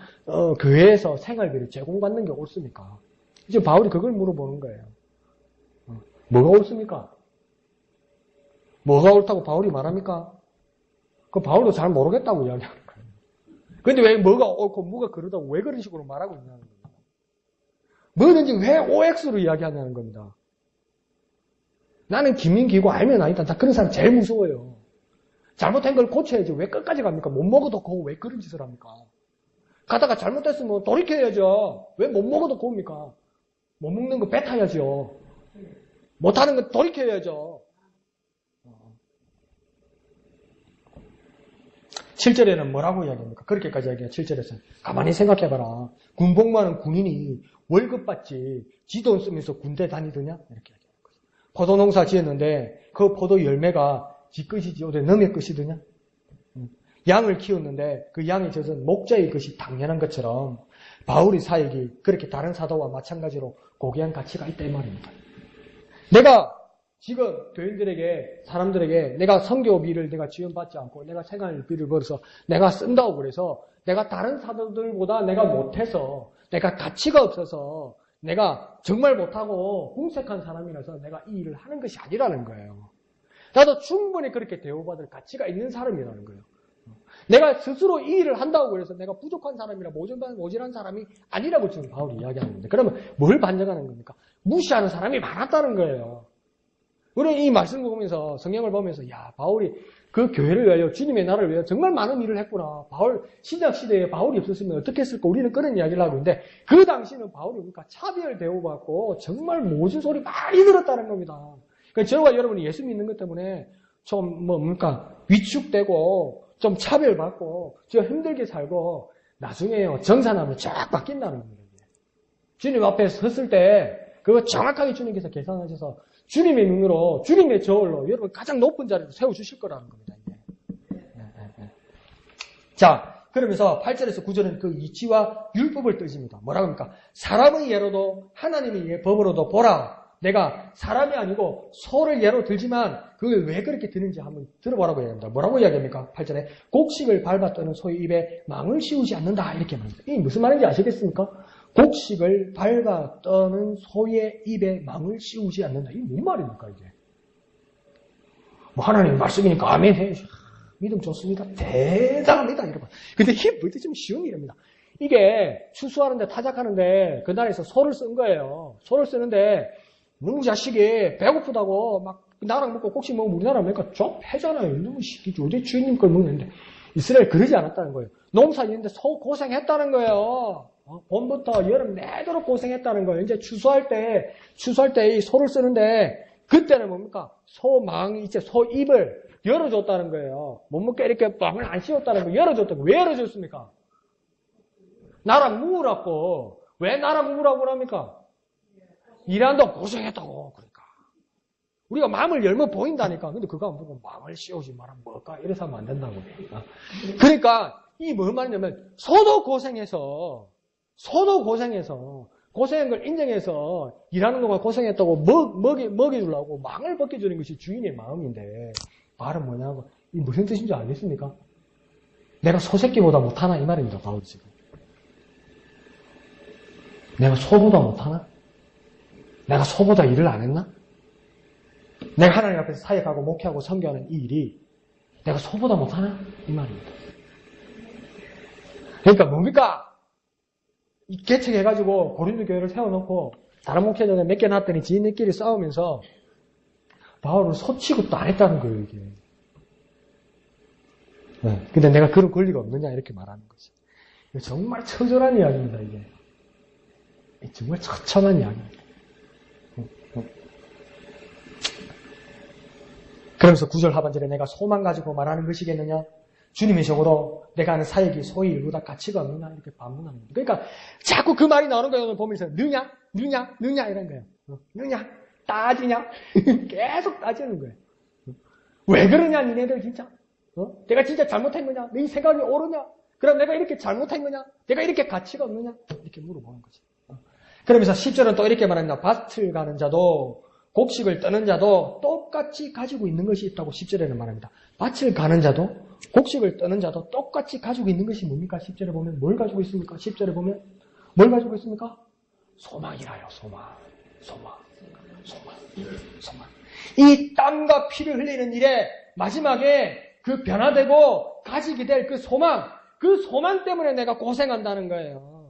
교회에서 생활비를 제공받는 게 옳습니까? 이제 바울이 그걸 물어보는 거예요. 뭐가 옳습니까? 뭐가 옳다고 바울이 말합니까? 그 바울도 잘 모르겠다고 이야기하는 거예요. 그런데 왜 뭐가 옳고 뭐가 그러다고 왜 그런 식으로 말하고 있냐는 겁니다. 뭐든지 왜 OX로 이야기하냐는 겁니다. 나는 김민기고 알면 아니다. 나 그런 사람 제일 무서워요. 잘못한 걸 고쳐야지 왜 끝까지 갑니까? 못 먹어도 고우 왜 그런 짓을 합니까? 가다가 잘못됐으면 돌이켜야죠. 왜 못 먹어도 고웁니까? 못 먹는 거 뱉어야죠. 못하는 건 돌이켜야죠. 7절에는 뭐라고 이야기합니까? 그렇게까지 이야기해요. 7절에서 가만히 생각해봐라. 군복무하는 군인이 월급 받지 지 돈 쓰면서 군대 다니더냐? 이렇게 이야기하는 거죠. 포도 농사 지었는데 그 포도 열매가 지 것이지 어디 남의 것이더냐? 양을 키웠는데 그 양이 젖은 목자의 것이 당연한 것처럼 바울의 사역이 그렇게 다른 사도와 마찬가지로 고귀한 가치가 있다 이 말입니다. 내가 지금 교인들에게 사람들에게 내가 선교비를 내가 지원받지 않고 내가 생활비를 벌어서 내가 쓴다고 그래서 내가 다른 사도들보다 내가 못해서 내가 가치가 없어서 내가 정말 못하고 궁색한 사람이라서 내가 이 일을 하는 것이 아니라는 거예요. 나도 충분히 그렇게 대우받을 가치가 있는 사람이라는 거예요. 내가 스스로 이 일을 한다고 그래서 내가 부족한 사람이라 모질한 사람이 아니라고 지금 바울이 이야기하는 건데 그러면 뭘 반증하는 겁니까? 무시하는 사람이 많았다는 거예요. 우리 이 말씀을 보면서, 성경을 보면서, 야, 바울이 그 교회를 위하여, 주님의 나라를 위하여 정말 많은 일을 했구나. 신약 시대에 바울이 없었으면 어떻게 했을까? 우리는 그런 이야기를 하고 있는데, 그 당시는 바울이 그러니까 차별 대우받고 정말 모진 소리 많이 들었다는 겁니다. 그러니까 저와 여러분이 예수 믿는 것 때문에 좀 위축되고, 좀 차별받고, 좀 힘들게 살고, 나중에요, 정산하면 쫙 바뀐다는 겁니다. 주님 앞에 섰을 때, 그거 정확하게 주님께서 계산하셔서, 주님의 눈으로, 주님의 저울로 여러분 가장 높은 자리로 세워주실 거라는 겁니다. 이제. 자, 그러면서 8절에서 9절은 그 이치와 율법을 뜨집니다. 뭐라고 합니까? 사람의 예로도 하나님의 법으로도 보라. 내가 사람이 아니고 소를 예로 들지만 그걸 왜 그렇게 드는지 한번 들어보라고 이야기합니다. 뭐라고 이야기합니까? 8절에 곡식을 밟아 떠는 소의 입에 망을 씌우지 않는다. 이렇게 말합니다. 이게 무슨 말인지 아시겠습니까? 곡식을 밟아 떠는 소의 입에 망을 씌우지 않는다. 이게 뭔 말입니까, 이게? 뭐 하나님 말씀이니까 아멘 해. 믿음 좋습니다. 대단합니다, 여러분. 근데 이게 뭐지 좀 쉬운 일입니다. 이게 추수하는데 타작하는데 그 나라에서 소를 쓴 거예요. 소를 쓰는데 너무 자식이 배고프다고 막 나랑 먹고 곡식 먹으면 우리나라 먹으니까 좀 패잖아요. 너무 시키지. 어디 주인님 걸 먹는데. 이스라엘 그러지 않았다는 거예요. 농사 짓는데 소 고생했다는 거예요. 봄부터 여름 내도록 고생했다는 거예요. 이제 추수할 때 이 소를 쓰는데 그때는 뭡니까? 소 입을 열어줬다는 거예요. 못 먹게 이렇게 빵을 안 씌웠다는 거예요. 열어줬다고. 왜 열어줬습니까? 나랑 먹으라고. 왜 나랑 먹으라고 합니까? 일한다고 고생했다고. 그러니까. 우리가 마음을 열면 보인다니까. 근데 그거 안 보고 마음을 씌우지 말하면 뭘까? 이래서 하면 안 된다고. 그러니까 이 뭔 말이냐면 소도 고생해서 고생한 걸 인정해서 일하는 동안 고생했다고 먹여주려고 망을 벗겨주는 것이 주인의 마음인데 말은 뭐냐고. 이 무슨 뜻인지 알겠습니까? 내가 소새끼보다 못하나? 이 말입니다. 바울 지금. 내가 소보다 못하나? 내가 소보다 일을 안 했나? 내가 하나님 앞에서 사역하고 목회하고 선교하는 이 일이 내가 소보다 못하나? 이 말입니다. 그러니까 뭡니까? 이 개척해가지고 고린도 교회를 세워놓고 다른 목회자들 몇 개 놨더니 지인들끼리 싸우면서 바울은 소 취급도 안 했다는 거예요, 이게. 네. 근데 내가 그럴 권리가 없느냐 이렇게 말하는 거지. 이거 정말 처절한 이야기입니다, 이게. 정말 처참한 이야기입니다. 그러면서 9절 하반절에 내가 소만 가지고 말하는 것이겠느냐? 주님의 적으로 내가 하는 사역이 소의 일보다 가치가 없느냐? 이렇게 반문합니다. 그러니까 자꾸 그 말이 나오는 거예요. 오늘 보면서 느냐? 이런 거예요. 느냐? 따지냐? 계속 따지는 거예요. 왜 그러냐 니네들 진짜? 내가 진짜 잘못한 거냐? 네 생각이 옳으냐? 그럼 내가 이렇게 잘못한 거냐? 내가 이렇게 가치가 없느냐? 이렇게 물어보는 거지. 그러면서 10절은 또 이렇게 말합니다. 밭을 가는 자도 곡식을 떠는 자도 똑같이 가지고 있는 것이 있다고 10절에는 말합니다. 밭을 가는 자도 곡식을 떠는 자도 똑같이 가지고 있는 것이 뭡니까? 10절에 보면 뭘 가지고 있습니까? 10절에 보면 뭘 가지고 있습니까? 소망이라요. 소망. 이 땀과 피를 흘리는 일에 마지막에 그 변화되고 가지게 될 그 소망 때문에 내가 고생한다는 거예요.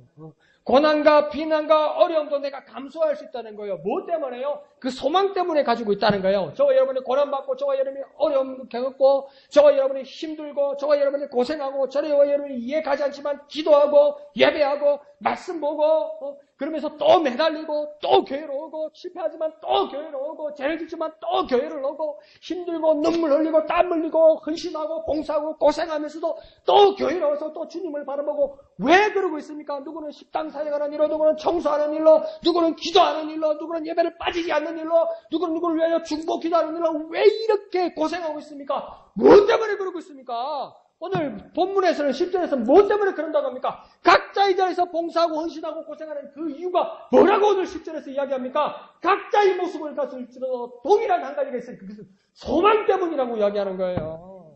고난과 비난과 어려움도 내가 감수할 수 있다는 거예요. 뭐 때문에요? 그 소망 때문에 가지고 있다는 거예요. 저와 여러분이 고난받고, 저와 여러분이 어려움 겪고, 저와 여러분이 힘들고, 저와 여러분이 고생하고, 저와 여러분이 이해가지 않지만 기도하고, 예배하고, 말씀 보고, 그러면서 또 매달리고, 또 교회로 오고, 실패하지만 또 교회로 오고, 죄를 짓지만 또 교회를 오고, 힘들고, 눈물 흘리고, 땀 흘리고, 헌신하고, 봉사하고, 고생하면서도 또 교회로 와서 또 주님을 바라보고, 왜 그러고 있습니까? 누구는 식당 사역하는 일로, 누구는 청소하는 일로, 누구는 기도하는 일로, 누구는 예배를 빠지지 않는 일로, 누구는 누구를 위하여 중보 기도하는 일로, 왜 이렇게 고생하고 있습니까? 뭐 때문에 그러고 있습니까? 오늘 본문에서는 10절에서 뭐 때문에 그런다고 합니까? 각자의 자리에서 봉사하고 헌신하고 고생하는 그 이유가 뭐라고 오늘 10절에서 이야기합니까? 각자의 모습을 가질지라도 동일한 한 가지가 있어요. 그것은 소망 때문이라고 이야기하는 거예요.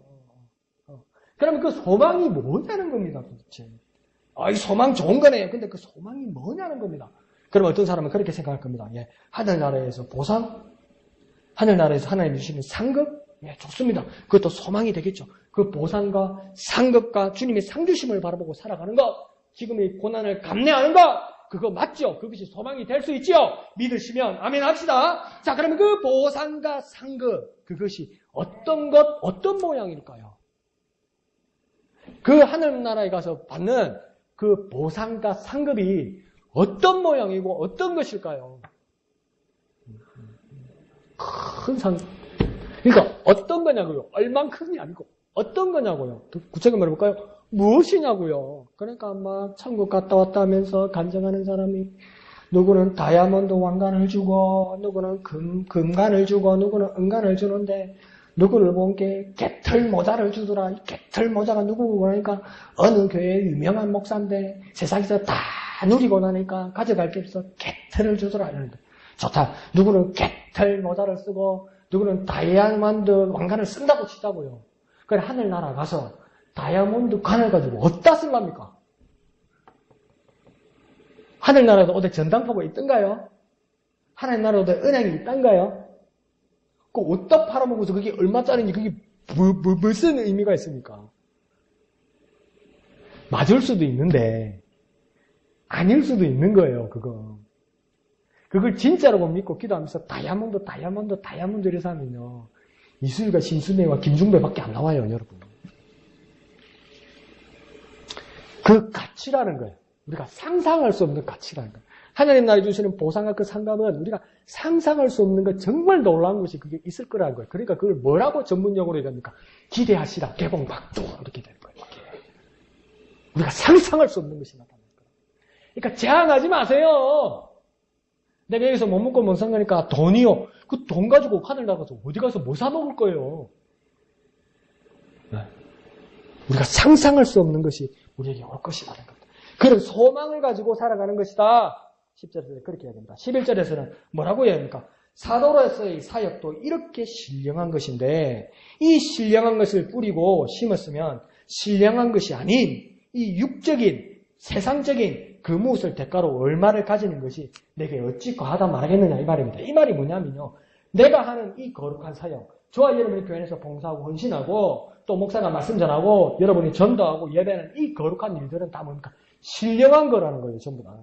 그러면 그 소망이 뭐냐는 겁니다, 도대체. 이 소망 좋은 거네요. 근데 그 소망이 뭐냐는 겁니다. 그럼 어떤 사람은 그렇게 생각할 겁니다. 예, 하늘나라에서 보상? 하늘나라에서 하나님 주시는 상급? 예, 좋습니다. 그것도 소망이 되겠죠. 그 보상과 상급과 주님의 상주심을 바라보고 살아가는 것, 지금의 고난을 감내하는 것, 그거 맞죠? 그것이 소망이 될 수 있죠? 믿으시면 아멘 합시다. 자, 그러면 그 보상과 상급, 그것이 어떤 모양일까요? 그 하늘나라에 가서 받는 그 보상과 상급이 어떤 모양이고 어떤 것일까요? 큰 상, 그러니까 어떤 거냐고요? 얼만큼이 아니고 어떤 거냐고요? 구체적으로 말해볼까요? 무엇이냐고요? 그러니까 막 천국 갔다 왔다 하면서 간증하는 사람이 누구는 다이아몬드 왕관을 주고 누구는 금관을 주고 누구는 은관을 주는데 누구를 본 게 개털 모자를 주더라. 이 개털 모자가 누구고 그러니까 어느 교회의 유명한 목사인데 세상에서 다 누리고 나니까 가져갈 게 없어 개털을 주더라. 이러는데 좋다. 누구는 개털 모자를 쓰고 누구는 다이아몬드 왕관을 쓴다고 치자고요. 그래 하늘나라 가서 다이아몬드 관을 가지고 어디다 쓸랍니까? 하늘나라에도 어디 전당포가 있던가요? 하늘나라에도 은행이 있던가요? 그 어디다 팔아먹어서 그게 얼마짜리인지 그게 무슨 의미가 있습니까? 맞을 수도 있는데 아닐 수도 있는 거예요. 그걸 진짜라고 믿고 기도하면서 다이아몬드 이래서 하면요. 이수일과 심순애와 김중배밖에 안 나와요, 여러분. 그 가치라는 거예요. 우리가 상상할 수 없는 가치라는 거예요. 하나님 나라에 주시는 보상과 그 상감은 우리가 상상할 수 없는 것, 정말 놀라운 것이 그게 있을 거라는 거예요. 그러니까 그걸 뭐라고 전문용어로 해야 됩니까? 기대하시라, 개봉박두 이렇게 되는 거예요. 이렇게. 우리가 상상할 수 없는 것이 나타나는 거예요. 그러니까 제한하지 마세요. 내가 여기서 못 먹고 못 산다니까 돈이요. 그 돈 가지고 하늘 나가서 어디 가서 뭐 사 먹을 거예요. 네. 우리가 상상할 수 없는 것이 우리에게 올 것이라는 겁니다. 그런 소망을 가지고 살아가는 것이다. 10절에서 그렇게 해야 됩니다. 11절에서는 뭐라고 해야 합니까? 사도로서의 사역도 이렇게 신령한 것인데 이 신령한 것을 뿌리고 심었으면 신령한 것이 아닌 이 육적인 세상적인 그 무엇을 대가로 얼마를 가지는 것이 내게 어찌 과하다 말하겠느냐 이 말입니다. 이 말이 뭐냐면요. 내가 하는 이 거룩한 사역, 저와 여러분이 교회 안에서 봉사하고 헌신하고 또 목사가 말씀 전하고 여러분이 전도하고 예배하는 이 거룩한 일들은 다 뭡니까? 신령한 거라는 거예요. 전부 다.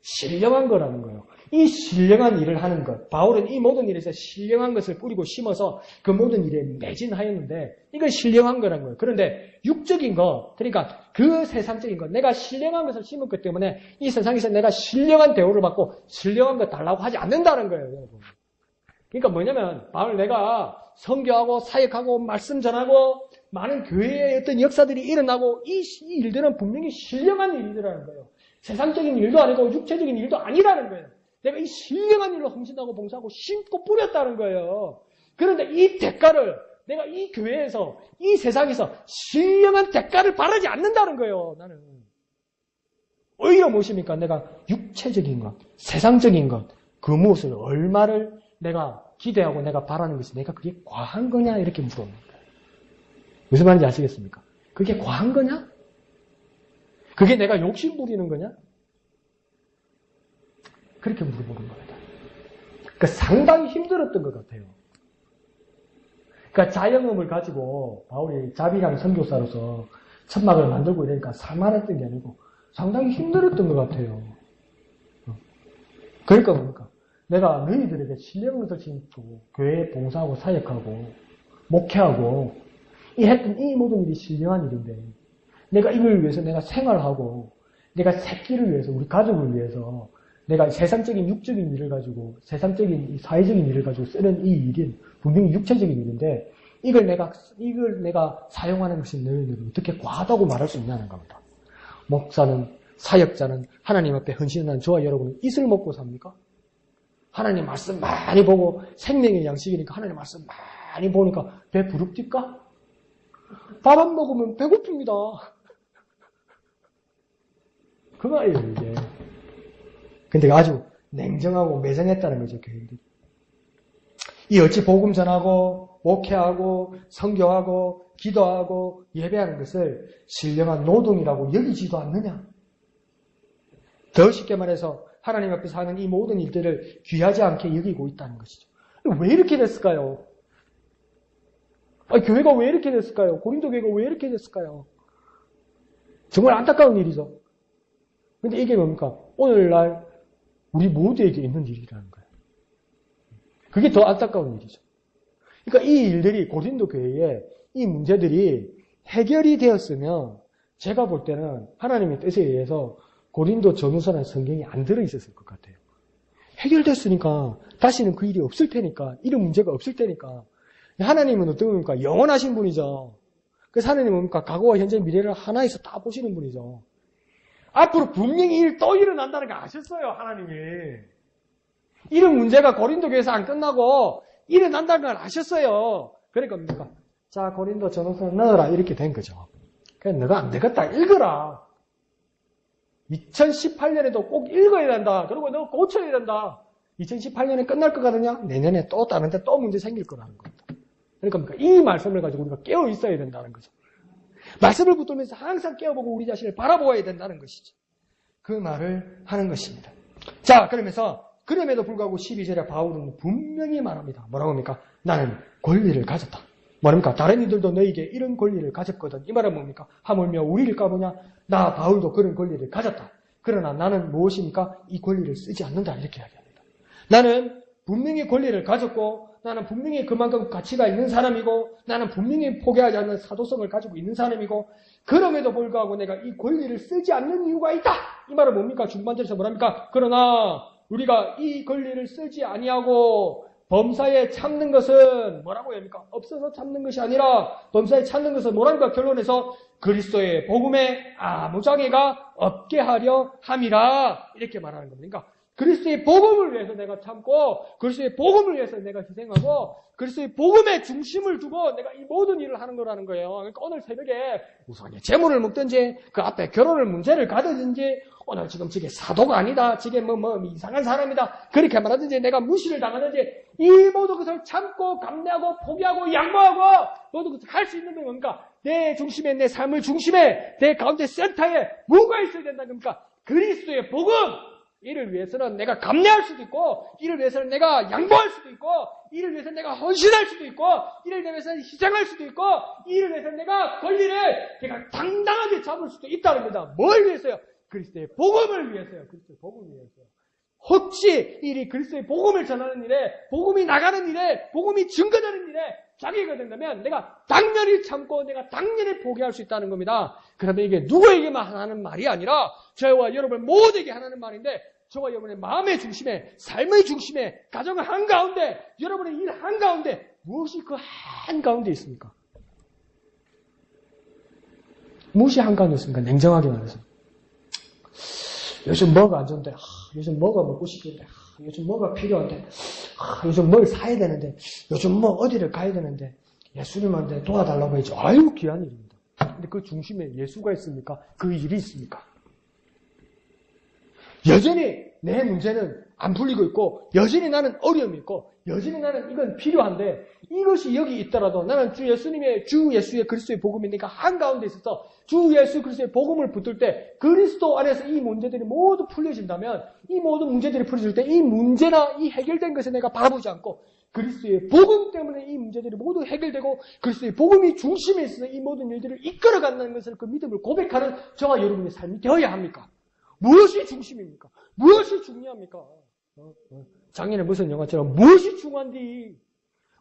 신령한 거라는 거예요. 이 신령한 일을 하는 것. 바울은 이 모든 일에서 신령한 것을 뿌리고 심어서 그 모든 일에 매진하였는데 이건 신령한 거라는 거예요. 그런데 육적인 것, 그러니까 그 세상적인 것, 내가 신령한 것을 심었기 때문에 이 세상에서 내가 신령한 대우를 받고 신령한 것 달라고 하지 않는다는 거예요. 여러분. 그러니까 뭐냐면 바울 내가 선교하고 사역하고 말씀 전하고 많은 교회의 어떤 역사들이 일어나고 이 일들은 분명히 신령한 일이라는 거예요. 세상적인 일도 아니고 육체적인 일도 아니라는 거예요. 내가 이 신령한 일로 헌신하고 봉사하고 심고 뿌렸다는 거예요. 그런데 이 대가를 내가 이 교회에서 이 세상에서 신령한 대가를 바라지 않는다는 거예요. 나는. 오히려 무엇입니까? 내가 육체적인 것, 세상적인 것, 그 무엇을 얼마를 내가 기대하고 내가 바라는 것이 내가 그게 과한 거냐 이렇게 물어보는 거예요. 무슨 말인지 아시겠습니까? 그게 과한 거냐? 그게 내가 욕심 부리는 거냐? 그렇게 물어보는 겁니다. 그러니까 상당히 힘들었던 것 같아요. 그러니까 자영업을 가지고 바울이 자비랑 선교사로서 천막을 만들고 이러니까 살만했던 게 아니고 상당히 힘들었던 것 같아요. 그러니까 뭡니까? 내가 너희들에게 신령한 것을 심고 교회에 봉사하고 사역하고 목회하고 했던 이 모든 일이 신령한 일인데 내가 이걸 위해서 내가 생활하고 내가 새끼를 위해서 우리 가족을 위해서 내가 세상적인 육적인 일을 가지고 세상적인 사회적인 일을 가지고 쓰는 이 일은 분명히 육체적인 일인데 이걸 내가 사용하는 것이 너희들은 어떻게 과하다고 말할 수 있냐는 겁니다. 목사는 사역자는 하나님 앞에 헌신하는 저와 여러분은 이슬 먹고 삽니까? 하나님 말씀 많이 보고 생명의 양식이니까 하나님 말씀 많이 보니까 배 부릅니까? 밥 안 먹으면 배고픕니다. 그 말이에요, 이게. 근데 아주 냉정하고 매정했다는 거죠, 교인들이. 이 어찌 복음 전하고, 목회하고, 선교하고, 기도하고, 예배하는 것을 신령한 노동이라고 여기지도 않느냐? 더 쉽게 말해서 하나님 앞에서 하는 이 모든 일들을 귀하지 않게 여기고 있다는 것이죠. 왜 이렇게 됐을까요? 교회가 왜 이렇게 됐을까요? 고린도 교회가 왜 이렇게 됐을까요? 정말 안타까운 일이죠. 근데 이게 뭡니까? 오늘날 우리 모두에게 있는 일이라는 거예요. 그게 더 안타까운 일이죠. 그러니까 이 일들이 고린도 교회에 이 문제들이 해결이 되었으면 제가 볼 때는 하나님의 뜻에 의해서 고린도 전후서나 성경이 안 들어있었을 것 같아요. 해결됐으니까 다시는 그 일이 없을 테니까 이런 문제가 없을 테니까 하나님은 어떤 겁니까? 영원하신 분이죠. 그래서 하나님은 뭡니까? 과거와 현재 미래를 하나에서 다 보시는 분이죠. 앞으로 분명히 일 또 일어난다는 거 아셨어요, 하나님이. 이런 문제가 고린도 교회에서 안 끝나고 일어난다는 걸 아셨어요. 그러니까 뭡니까? 자, 고린도 전후서 넣어라 이렇게 된 거죠. 그냥 너가 안 되겠다 읽어라. 2018년에도 꼭 읽어야 된다. 그리고 너 고쳐야 된다. 2018년에 끝날 것 같으냐? 내년에 또 다른데 또 문제 생길 거라는 겁니다. 그러니까 이 말씀을 가지고 우리가 깨어 있어야 된다는 거죠. 말씀을 붙들면서 항상 깨어보고 우리 자신을 바라보아야 된다는 것이죠. 그 말을 하는 것입니다. 자, 그러면서 그럼에도 불구하고 12절에 바울은 분명히 말합니다. 뭐라고 합니까? 나는 권리를 가졌다. 뭐랍니까? 다른 이들도 너에게 이런 권리를 가졌거든. 이 말은 뭡니까? 하물며 우리를 까보냐? 나 바울도 그런 권리를 가졌다. 그러나 나는 무엇입니까? 이 권리를 쓰지 않는다. 이렇게 이야기합니다. 나는 분명히 권리를 가졌고 나는 분명히 그만큼 가치가 있는 사람이고 나는 분명히 포기하지 않는 사도성을 가지고 있는 사람이고 그럼에도 불구하고 내가 이 권리를 쓰지 않는 이유가 있다. 이 말은 뭡니까? 중반절에서 뭐랍니까? 그러나 우리가 이 권리를 쓰지 아니하고 범사에 참는 것은 뭐라고 해야 합니까? 없어서 참는 것이 아니라 범사에 참는 것은 뭐랍니까? 결론에서 그리스도의 복음에 아무 장애가 없게 하려 함이라 이렇게 말하는 겁니다. 그러니까 그리스도의 복음을 위해서 내가 참고 그리스도의 복음을 위해서 내가 희생하고 그리스도의 복음에 중심을 두고 내가 이 모든 일을 하는 거라는 거예요. 그러니까 오늘 새벽에 우선 재물을 먹든지 그 앞에 결혼을 문제를 가든지 오늘 지금 저게 사도가 아니다. 저게 뭐 이상한 사람이다. 그렇게 말하든지 내가 무시를 당하든지 이 모든 것을 참고 감내하고 포기하고 양보하고 모든 것을 할 수 있는 게 뭡니까? 내 중심에 내 삶을 중심에 내 가운데 센터에 뭐가 있어야 된다는 겁니까? 그리스도의 복음! 이를 위해서는 내가 감내할 수도 있고 이를 위해서는 내가 양보할 수도 있고 이를 위해서는 내가 헌신할 수도 있고 이를 위해서는 희생할 수도 있고 이를 위해서는 내가 권리를 내가 당당하게 잡을 수도 있다는 겁니다. 뭘 위해서요? 그리스도의 복음을 위해서요. 그리스도의 복음을 위해서요. 혹시 일이 그리스도의 복음을 전하는 일에 복음이 나가는 일에 복음이 증거되는 일에 자기가 된다면 내가 당연히 참고 내가 당연히 포기할 수 있다는 겁니다. 그러면 이게 누구에게만 하는 말이 아니라 저와 여러분 모두에게 하는 말인데 저와 여러분의 마음의 중심에 삶의 중심에 가정의 한가운데 여러분의 일 한가운데 무엇이 그 한가운데 있습니까? 무엇이 한가운데 있습니까? 냉정하게 말해서 요즘 뭐가 안 좋은데 요즘 뭐가 먹고 싶은데 요즘 뭐가 필요한데 요즘 뭘 사야 되는데 요즘 뭐 어디를 가야 되는데 예수님한테 도와달라고 했죠. 아유 귀한 일입니다. 근데 그 중심에 예수가 있습니까? 그 일이 있습니까? 여전히 내 문제는 안 풀리고 있고 여전히 나는 어려움이 있고 여전히 나는 이건 필요한데 이것이 여기 있더라도 나는 주 예수의 그리스도의 복음이 내가 한가운데 있어서 주 예수 그리스도의 복음을 붙들 때 그리스도 안에서 이 문제들이 모두 풀려진다면 이 모든 문제들이 풀려질 때 이 문제나 이 해결된 것에 내가 바라보지 않고 그리스도의 복음 때문에 이 문제들이 모두 해결되고 그리스도의 복음이 중심에 있어서 이 모든 일들을 이끌어간다는 것을 그 믿음을 고백하는 저와 여러분의 삶이 되어야 합니까? 무엇이 중심입니까? 무엇이 중요합니까? 작년에 무슨 영화처럼 무엇이 중요한디?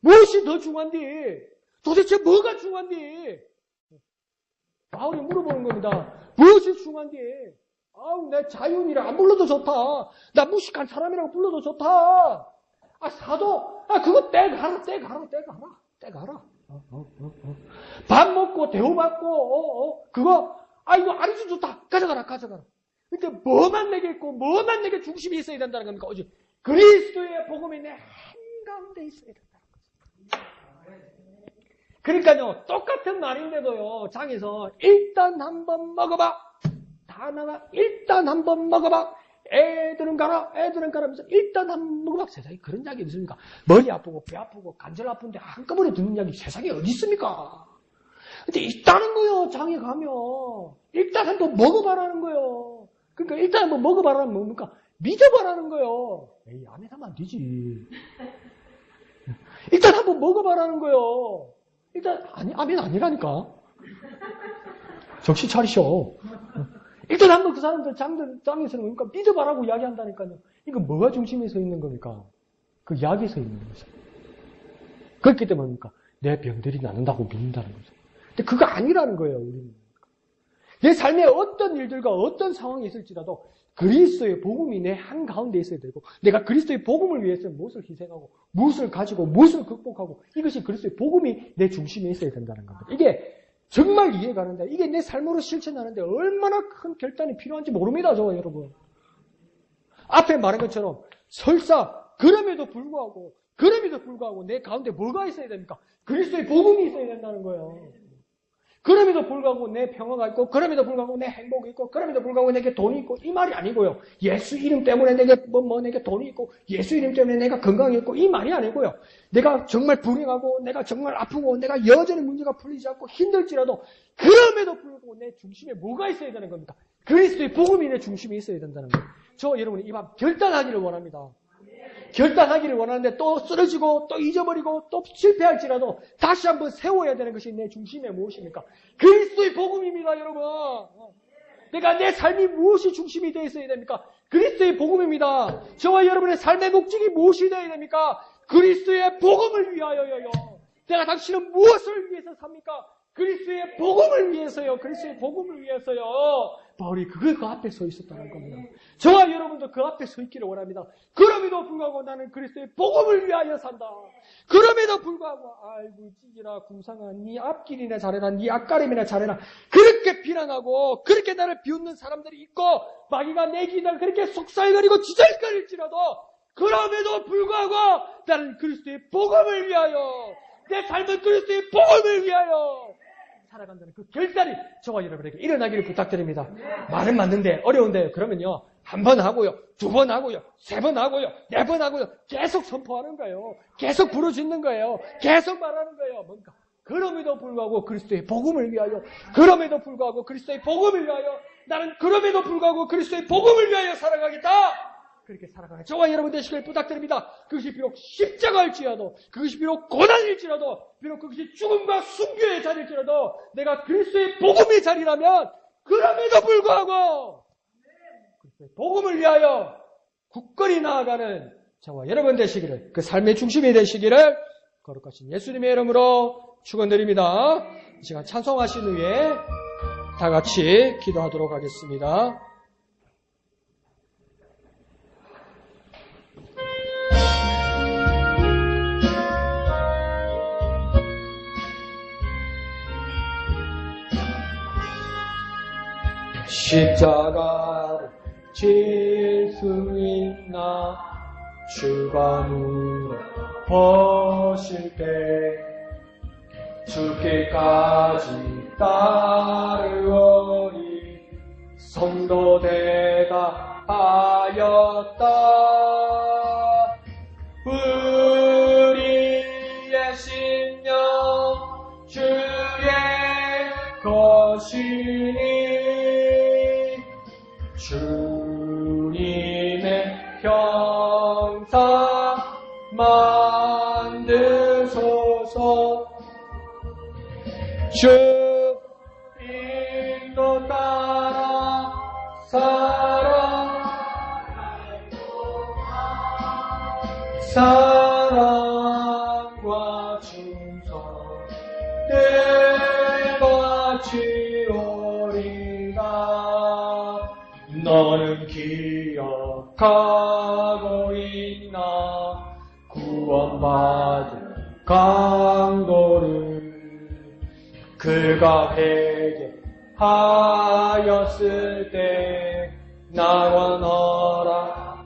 무엇이 더 중요한디? 도대체 뭐가 중요한디? 바울이 물어보는 겁니다. 무엇이 중요한디? 아우, 내 자유인이라 안 불러도 좋다. 나 무식한 사람이라고 불러도 좋다. 사도, 그거 떼가라. 밥 먹고, 대우받고, 그거, 이거 아주 좋다. 가져가라. 근데 뭐만 내게 있고, 뭐만 내게 중심이 있어야 된다는 겁니까? 어제 그리스도의 복음이 내 한가운데 있어야 된다는 거죠. 그러니까요, 똑같은 말인데도요, 장에서 일단 한번 먹어봐. 다 나가, 일단 한번 먹어봐. 애들은 가라 하면서 일단 한번 먹어봐. 세상에 그런 약이 있습니까? 머리 아프고, 배 아프고, 관절 아픈데 한꺼번에 듣는 약이 세상에 어디 있습니까? 근데 있다는 거요, 장에 가면. 일단 한번 먹어봐라는 거요. 그러니까 일단 한번 먹어봐라는 뭡니까? 믿어봐라는 거요. 에이, 안 해서면 안 되지. 일단 한번 먹어봐라는 거요. 일단, 아멘 아니라니까. 정신 차리셔. 일단 한번 그 사람들 장에서는 뭡니까? 믿어봐라고 이야기한다니까요. 이거 뭐가 중심에 서 있는 겁니까? 그 약이 서 있는 거죠. 그렇기 때문에 뭡니까? 내 병들이 낫는다고 믿는다는 거죠. 근데 그거 아니라는 거예요, 우리는. 내 삶에 어떤 일들과 어떤 상황이 있을지라도 그리스도의 복음이 내 한가운데 있어야 되고, 내가 그리스도의 복음을 위해서 무엇을 희생하고, 무엇을 가지고, 무엇을 극복하고, 이것이 그리스도의 복음이 내 중심에 있어야 된다는 겁니다. 이게 정말 이해가 가는데, 이게 내 삶으로 실천하는데 얼마나 큰 결단이 필요한지 모릅니다, 저 여러분. 앞에 말한 것처럼 설사 그럼에도 불구하고 내 가운데 뭐가 있어야 됩니까? 그리스도의 복음이 있어야 된다는 거예요. 그럼에도 불구하고 내 평화가 있고, 그럼에도 불구하고 내 행복이 있고, 그럼에도 불구하고 내게 돈이 있고, 이 말이 아니고요. 예수 이름 때문에 내게 내게 돈이 있고, 예수 이름 때문에 내가 건강이 있고, 이 말이 아니고요. 내가 정말 불행하고, 내가 정말 아프고, 내가 여전히 문제가 풀리지 않고 힘들지라도, 그럼에도 불구하고 내 중심에 뭐가 있어야 되는 겁니까? 그리스도의 복음이 내 중심에 있어야 된다는 거예요. 저 여러분이 이 밤 결단하기를 원합니다. 결단하기를 원하는데 또 쓰러지고 또 잊어버리고 또 실패할지라도 다시 한번 세워야 되는 것이 내 중심에 무엇입니까? 그리스도의 복음입니다, 여러분. 내가 내 삶이 무엇이 중심이 되어 있어야 됩니까? 그리스도의 복음입니다. 저와 여러분의 삶의 목적이 무엇이 되어야 됩니까? 그리스도의 복음을 위하여요. 내가 당신은 무엇을 위해서 삽니까? 그리스도의 복음을 위해서요. 그리스도의 복음을 위해서요. 바울이 그 앞에 서 있었다는 겁니다. 저와 여러분도 그 앞에 서 있기를 원합니다. 그럼에도 불구하고 나는 그리스도의 복음을 위하여 산다. 그럼에도 불구하고 아이고 찌질아 궁상아 네 앞길이나 잘해라 네 앞가림이나 잘해라 그렇게 비난하고 그렇게 나를 비웃는 사람들이 있고 마귀가 내 귀를 그렇게 속살거리고 지절거릴지라도 그럼에도 불구하고 나는 그리스도의 복음을 위하여 내 삶은 그리스도의 복음을 위하여 살아간다는 그 결단이 저와 여러분에게 일어나기를 부탁드립니다. 말은 맞는데 어려운데 그러면요. 한 번 하고요. 두 번 하고요. 세 번 하고요. 네 번 하고요. 계속 선포하는 거예요. 계속 부르짖는 거예요. 계속 말하는 거예요. 뭔가 그럼에도 불구하고 그리스도의 복음을 위하여 그럼에도 불구하고 그리스도의 복음을 위하여 나는 그럼에도 불구하고 그리스도의 복음을 위하여 살아가겠다. 그렇게 살아가는 저와 여러분 되시길 부탁드립니다. 그것이 비록 십자가일지라도 그것이 비록 고난일지라도 비록 그것이 죽음과 순교의 자리일지라도 내가 그리스도의 복음의 자리라면 그럼에도 불구하고 그리스도의 복음을 위하여 굳건히 나아가는 저와 여러분 되시기를 그 삶의 중심이 되시기를 거룩하신 예수님의 이름으로 축원드립니다. 이 시간 찬송하신 후에 다 같이 기도하도록 하겠습니다. 십자가를 질 수 있나 주관으로 버실 때 죽기까지 따르오니 성도 대답하였다. 우리의 심령 주의 것이니 주님의 형상 만드소서. 주 인도 따라 사랑과 충성 내가 지오리다. 너는 기억하고 있나 구원받은 강도를 그가 회개하였을 때 나원 허락받았다.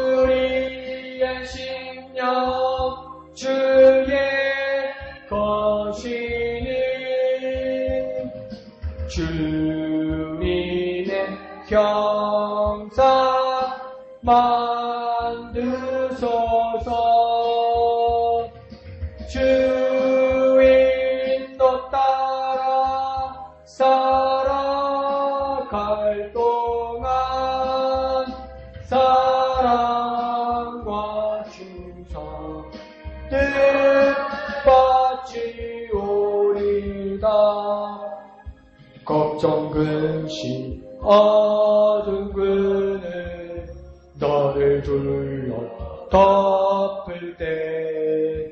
우리의 심령 주의 것이니 주님의 형상 만드소서. 주 인도 따라 살아갈 동안 사랑과 충성 뜻받지오리다. 걱정 근심 어두운 그늘 너를 둘러 덮을 때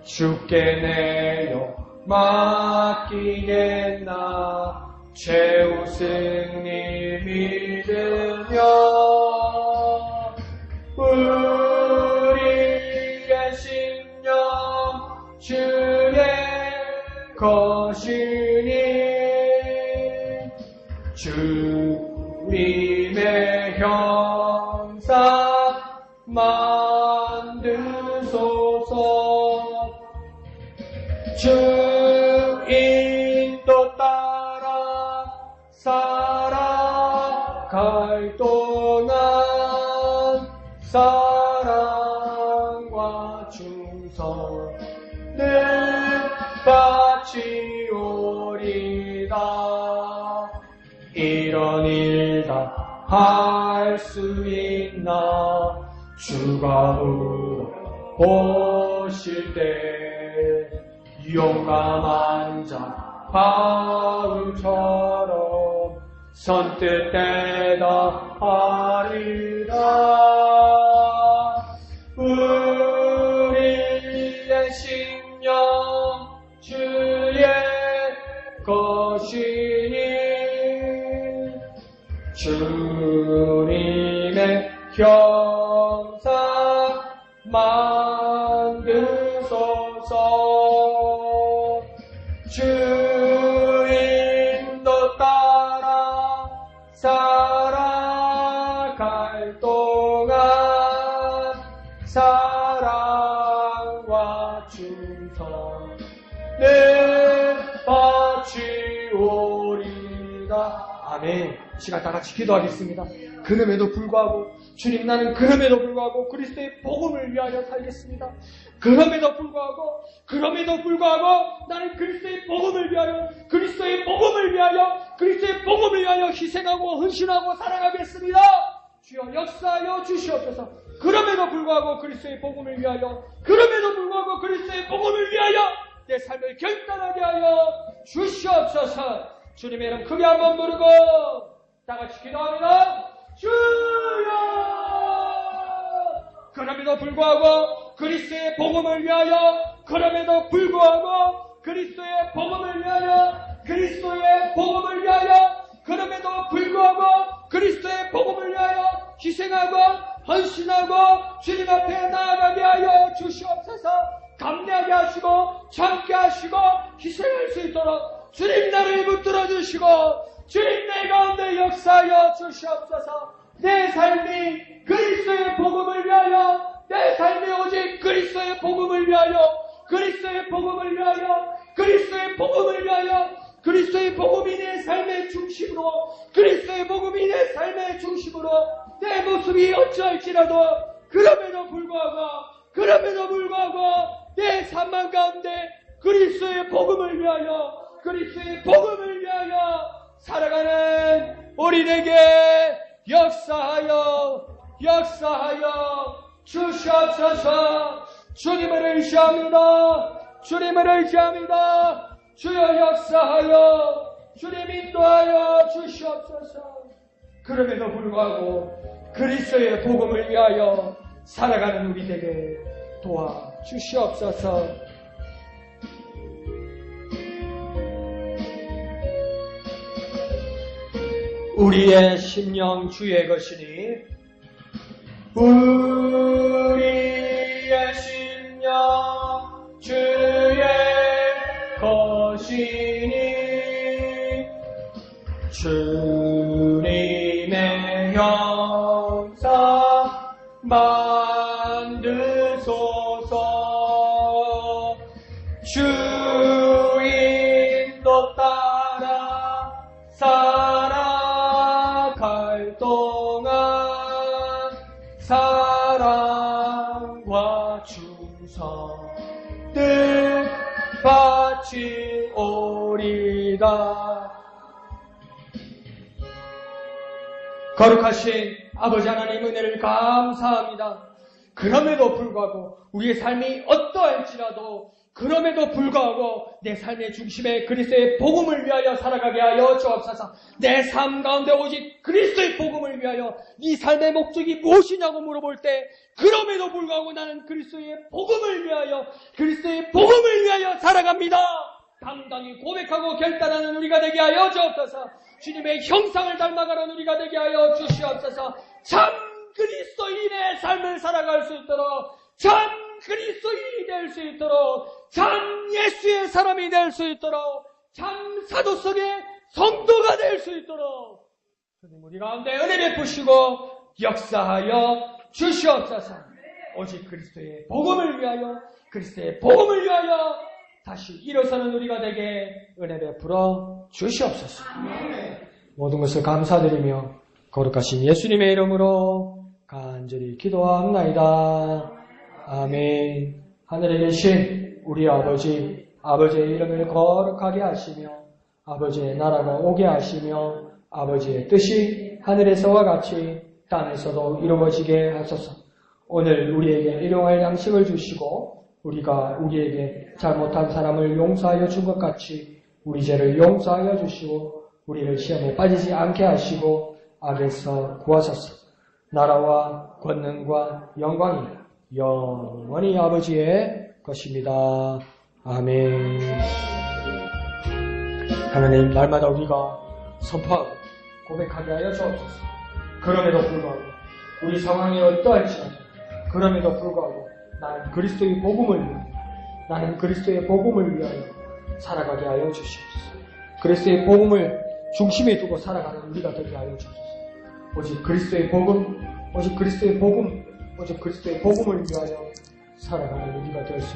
주께 내려 맡기겠나 최후 승리 믿으며 우리의 심령 주의 것이니 주님의 형상 만드소서 주 인도 따라 살아갈 동안 사랑과 충성을 바치오리다. 이런 일 다 할 수 있나 주가 물어보실 때 용감한 자 바울처럼 선뜻 대답하리라. 우리의 심령 주의 것이니 주님의 형상 만드소서 주인도 따라 살아갈 동안 사랑과 충성을 바치오리다. 아멘. 이 시간 다 같이 기도하겠습니다. 그럼에도 불구하고 주님 나는 그럼에도 불구하고 그리스도의 복음을 위하여 살겠습니다. 그럼에도 불구하고 나는 그리스도의 복음을 위하여 그리스도의 복음을 위하여 희생하고 헌신하고 살아가겠습니다. 주여 역사하여 주시옵소서. 그럼에도 불구하고 그리스도의 복음을 위하여 내 삶을 결단하게 하여 주시옵소서. 주님의 이름 크게 한번 부르고 다 같이 기도합니다. 주여! 그럼에도 불구하고 그리스도의 복음을 위하여 희생하고 헌신하고 주님 앞에 나아가게 하여 주시옵소서. 감내하게 하시고 참게 하시고 희생할 수 있도록 주님 나를 붙들어 주시고 주님 내 가운데 역사하여 주시옵소서. 내 삶이 그리스도의 복음을 위하여, 내 삶이 오직 그리스도의 복음을 위하여, 그리스도의 복음이 내 삶의 중심으로, 그리스도의 복음이 내 삶의 중심으로 내 모습이 어찌할지라도 그럼에도 불구하고 내 삶만 가운데 그리스도의 복음을 위하여 살아가는 우리에게 역사하여 주시옵소서. 주님을 의지합니다. 주여 역사하여 주님 인도하여 주시옵소서. 그럼에도 불구하고 그리스도의 복음을 위하여 살아가는 우리에게 도와주시옵소서. 우리의 심령 주의 것이니 우리의 심령 주의 것이니 주님의 형상 만드소서. 주인도 따라 살아갈 동안 사랑과 충성을 바치오리다. 거룩하신 아버지 하나님 은혜를 감사합니다. 그럼에도 불구하고 우리의 삶이 어떠할지라도 그럼에도 불구하고 내 삶의 중심에 그리스도의 복음을 위하여 살아가게 하여 주옵소서. 내 삶 가운데 오직 그리스도의 복음을 위하여 네 삶의 목적이 무엇이냐고 물어볼 때 그럼에도 불구하고 나는 그리스도의 복음을 위하여 살아갑니다. 당당히 고백하고 결단하는 우리가 되게 하여 주옵소서. 주님의 형상을 닮아가는 우리가 되게 하여 주시옵소서. 참 그리스도인의 삶을 살아갈 수 있도록, 참 그리스도인이 될 수 있도록, 참 예수의 사람이 될 수 있도록, 참 사도성의 성도가 될 수 있도록 주님 우리 가운데 은혜 베푸시고 역사하여 주시옵소서. 오직 그리스도의 복음을 위하여 다시 일어서는 우리가 되게 은혜 베풀어 주시옵소서. 모든 것을 감사드리며 거룩하신 예수님의 이름으로 간절히 기도합나이다. 아멘. 하늘에 계신 우리 아버지, 아버지의 이름을 거룩하게 하시며 아버지의 나라가 오게 하시며 아버지의 뜻이 하늘에서와 같이 땅에서도 이루어지게 하소서. 오늘 우리에게 일용할 양식을 주시고 우리가 우리에게 잘못한 사람을 용서하여 준 것 같이 우리 죄를 용서하여 주시고 우리를 시험에 빠지지 않게 하시고 악에서 구하소서. 나라와 권능과 영광이 영원히 아버지의 것입니다. 아멘. 하나님, 날마다 우리가 선포하고 고백하게 하여 주옵소서. 그럼에도 불구하고 우리 상황이 어떠할지라도 그럼에도 불구하고 나는 그리스도의 복음을 위하여 살아가게 하여 주시옵소서. 그리스도의 복음을 중심에 두고 살아가는 우리가 되게 하여 주옵소서. 오직 그리스도의 복음을 위하여 살아가는 우리가 될 수 있습니다.